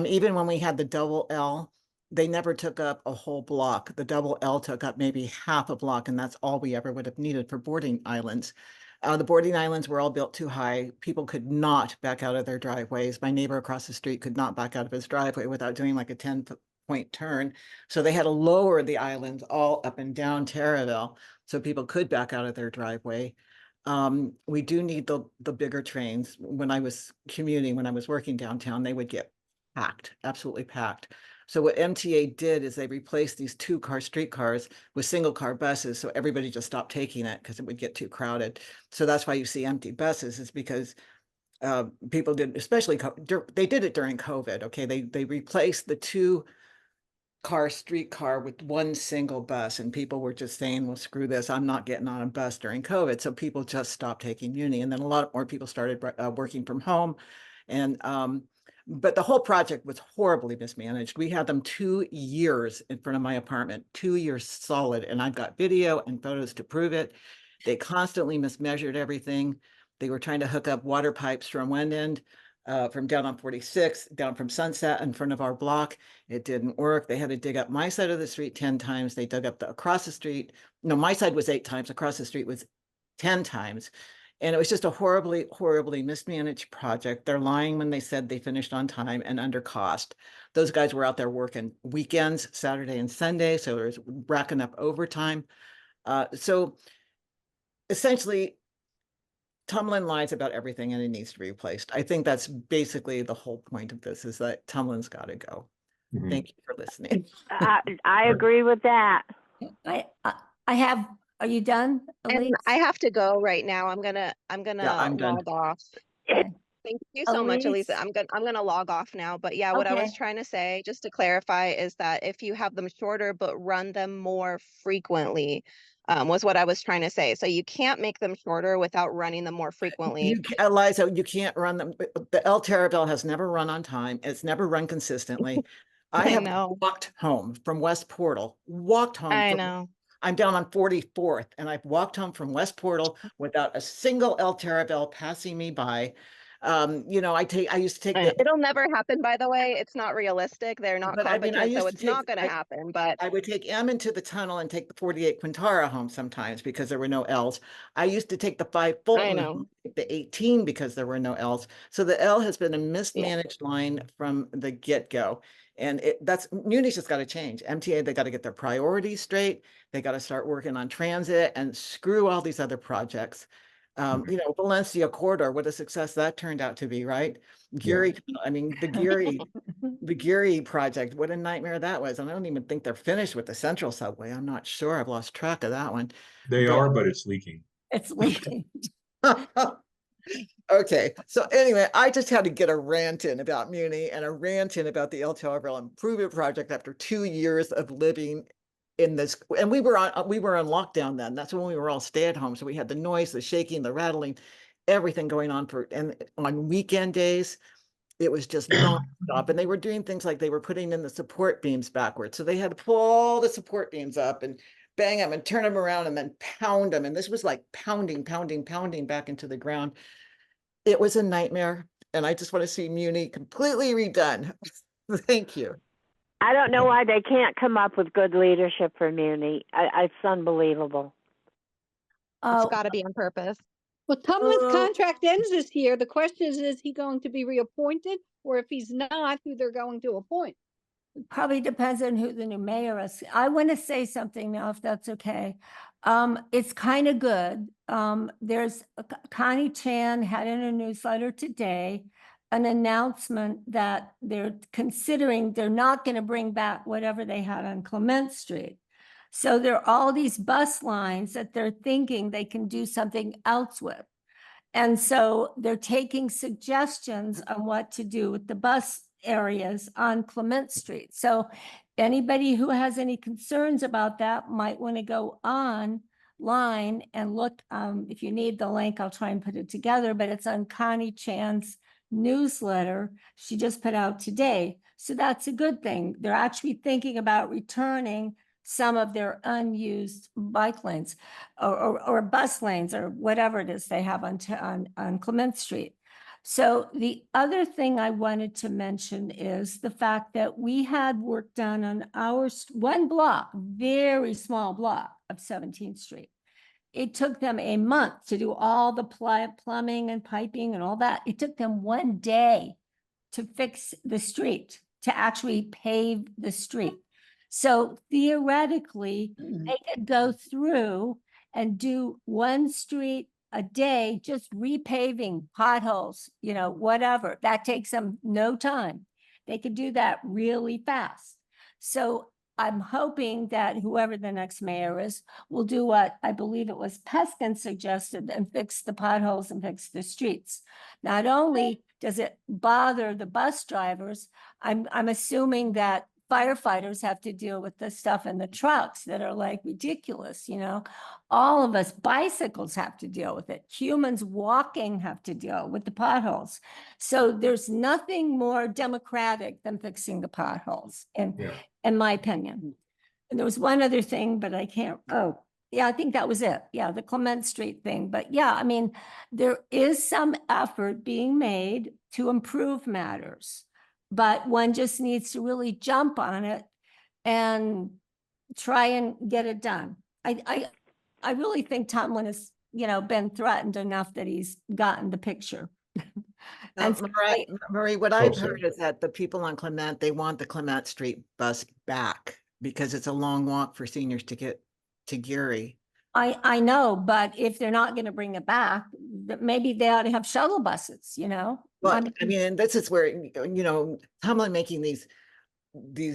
[SPEAKER 5] Even when we had the double L, they never took up a whole block. The double L took up maybe half a block, and that's all we ever would have needed for boarding islands. The boarding islands were all built too high. People could not back out of their driveways. My neighbor across the street could not back out of his driveway without doing like a 10-point turn. So they had to lower the islands all up and down Taraval so people could back out of their driveway. We do need the bigger trains. When I was commuting, when I was working downtown, they would get packed, absolutely packed. So what MTA did is they replaced these 2-car streetcars with single-car buses. So everybody just stopped taking it because it would get too crowded. So that's why you see empty buses, is because people did, especially they did it during COVID. Okay, they replaced the 2-car streetcar with one single bus, and people were just saying, well, screw this, I'm not getting on a bus during COVID. So people just stopped taking MUNI, and then a lot more people started working from home. And but the whole project was horribly mismanaged. We had them 2 years in front of my apartment, 2 years solid, and I've got video and photos to prove it. They constantly mismeasured everything. They were trying to hook up water pipes from one end, from down on 46, down from Sunset in front of our block. It didn't work. They had to dig up my side of the street 10 times. They dug up across the street. No, my side was 8 times. Across the street was 10 times. And it was just a horribly, horribly mismanaged project. They're lying when they said they finished on time and under cost. Those guys were out there working weekends, Saturday and Sunday. So it was racking up overtime. So essentially, Tumlin lies about everything and it needs to be replaced. I think that's basically the whole point of this, is that Tumlin's got to go.
[SPEAKER 1] Mhm.
[SPEAKER 5] Thank you for listening.
[SPEAKER 6] I agree with that.
[SPEAKER 2] I have, are you done,
[SPEAKER 4] And
[SPEAKER 2] Elise?
[SPEAKER 4] I have to go right now. I'm gonna
[SPEAKER 5] I'm done.
[SPEAKER 4] log off.
[SPEAKER 2] Okay.
[SPEAKER 4] Thank you so much,
[SPEAKER 2] Elise?
[SPEAKER 4] Elisa. I'm gonna log off now. But yeah, what I was
[SPEAKER 2] Okay.
[SPEAKER 4] trying to say, just to clarify, is that if you have them shorter but run them more frequently, was what I was trying to say. So you can't make them shorter without running them more frequently.
[SPEAKER 5] Eliza, you can't run them. The L Taraval has never run on time. It's never run consistently. I
[SPEAKER 4] I
[SPEAKER 5] have
[SPEAKER 4] know.
[SPEAKER 5] walked home from West Portal, walked home.
[SPEAKER 4] I know.
[SPEAKER 5] I'm down on 44th, and I've walked home from West Portal without a single L Taraval passing me by. I used to take
[SPEAKER 4] It'll never happen, by the way. It's not realistic. They're not
[SPEAKER 5] But I mean, I
[SPEAKER 4] competent, so
[SPEAKER 5] used to
[SPEAKER 4] it's not
[SPEAKER 5] take-
[SPEAKER 4] gonna happen. But
[SPEAKER 5] I would take M into the tunnel and take the 48 Quintara home sometimes because there were no L's. I used to take the 5 Fulton,
[SPEAKER 4] know.
[SPEAKER 5] home, the 18 because there were no L's. So the L has been a mismanaged line from the get-go. And Muni's just got to change. MTA, they got to get their priorities straight. They got to start working on transit and screw all these other projects. Valencia corridor, what a success that turned out to be, right? Geary, I mean, the Geary project, what a nightmare that was. And I don't even think they're finished with the central subway. I'm not sure. I've lost track of that one.
[SPEAKER 1] They are, but it's leaking.
[SPEAKER 2] It's leaking.
[SPEAKER 5] Okay, so anyway, I just had to get a rant in about Muni and a rant in about the El Taraval Improvement Project after 2 years of living in this. And we were on lockdown then. That's when we were all stay at home. So we had the noise, the shaking, the rattling, everything going on and on weekend days, it was just nonstop. And they were doing things like they were putting in the support beams backwards. So they had to pull all the support beams up and bang them and turn them around and then pound them. And this was like pounding back into the ground. It was a nightmare. And I just want to see Muni completely redone. Thank you.
[SPEAKER 6] I don't know why they can't come up with good leadership for MUNI. It's unbelievable.
[SPEAKER 4] It's got to be on purpose.
[SPEAKER 3] Well, Tumlin's
[SPEAKER 2] Oh.
[SPEAKER 3] contract ends this year. The question is he going to be reappointed? Or if he's not, who they're going to appoint?
[SPEAKER 2] Probably depends on who the new mayor is. I want to say something now, if that's okay. It's kind of good. There's Connie Chan had in a newsletter today an announcement that they're considering they're not going to bring back whatever they had on Clement Street. So there are all these bus lines that they're thinking they can do something else with. And so they're taking suggestions on what to do with the bus areas on Clement Street. So anybody who has any concerns about that might want to go online and look. If you need the link, I'll try and put it together, but it's on Connie Chan's newsletter she just put out today. So that's a good thing. They're actually thinking about returning some of their unused bike lanes or bus lanes or whatever it is they have on Clement Street. So the other thing I wanted to mention is the fact that we had work done on our one block, very small block of 17th Street. It took them a month to do all the plumbing and piping and all that. It took them 1 day to fix the street, to actually pave the street. So theoretically, they could go through and do one street a day, just repaving potholes, whatever. That takes them no time. They could do that really fast. So I'm hoping that whoever the next mayor is will do what I believe it was Peskin suggested and fix the potholes and fix the streets. Not only does it bother the bus drivers, I'm assuming that firefighters have to deal with the stuff in the trucks that are like ridiculous, all of us bicycles have to deal with it. Humans walking have to deal with the potholes. So there's nothing more democratic than fixing the potholes, in my opinion. And there was one other thing, but I can't, I think that was it. Yeah, the Clement Street thing. But yeah, I mean, there is some effort being made to improve matters, but one just needs to really jump on it and try and get it done. I really think Tomlin has, been threatened enough that he's gotten the picture. And so
[SPEAKER 5] Marie, what I've heard is that the people on Clement, they want the Clement Street bus back because it's a long walk for seniors to get to Geary.
[SPEAKER 2] I know, but if they're not going to bring it back, maybe they ought to have shuttle buses, Well,
[SPEAKER 5] I mean, this is where, Tomlin making these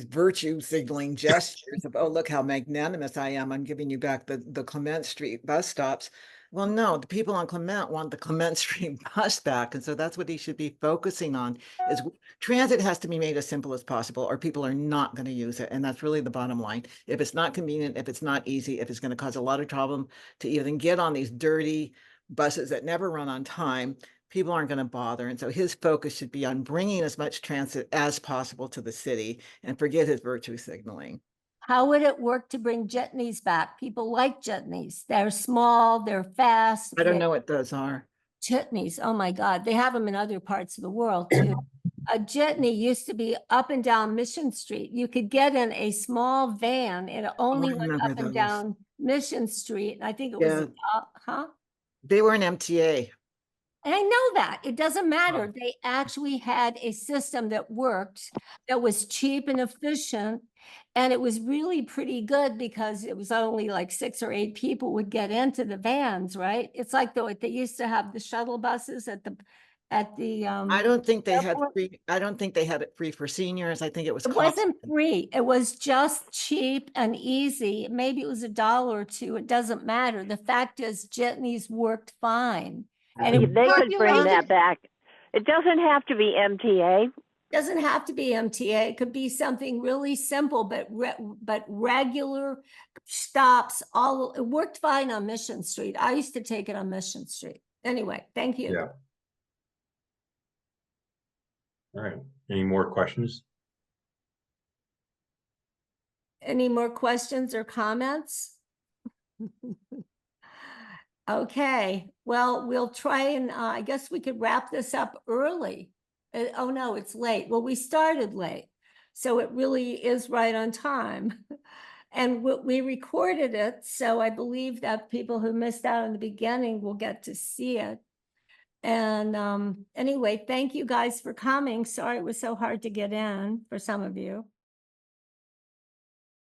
[SPEAKER 5] virtue signaling gestures of, oh, look how magnanimous I am. I'm giving you back the Clement Street bus stops. Well, no, the people on Clement want the Clement Street bus back. And so that's what he should be focusing on is transit has to be made as simple as possible or people are not going to use it. And that's really the bottom line. If it's not convenient, if it's not easy, if it's going to cause a lot of problem to even get on these dirty buses that never run on time, people aren't going to bother. And so his focus should be on bringing as much transit as possible to the city and forget his virtue signaling.
[SPEAKER 2] How would it work to bring jitneys back? People like jitneys. They're small, they're fast.
[SPEAKER 5] I don't know what those are.
[SPEAKER 2] Jitneys, oh my God. They have them in other parts of the world too. A jitney used to be up and down Mission Street. You could get in a small van and it only went up and down Mission Street. I think it was,
[SPEAKER 5] They were an MTA.
[SPEAKER 2] And I know that it doesn't matter. They actually had a system that worked, that was cheap and efficient. And it was really pretty good because it was only like 6 or 8 people would get into the vans, right? It's like they used to have the shuttle buses at the
[SPEAKER 5] I don't think they had free. I don't think they had it free for seniors. I think it was.
[SPEAKER 2] It wasn't free. It was just cheap and easy. Maybe it was $1 or $2. It doesn't matter. The fact is, jitneys worked fine. And
[SPEAKER 6] they could bring that back. It doesn't have to be MTA.
[SPEAKER 2] Doesn't have to be MTA. It could be something really simple, but regular stops. It worked fine on Mission Street. I used to take it on Mission Street. Anyway, thank you.
[SPEAKER 1] Yeah. All right. Any more questions?
[SPEAKER 2] Any more questions or comments? Okay, well, we'll try and I guess we could wrap this up early. Oh no, it's late. Well, we started late, so it really is right on time. And we recorded it, so I believe that people who missed out in the beginning will get to see it. And anyway, thank you guys for coming. Sorry it was so hard to get in for some of you.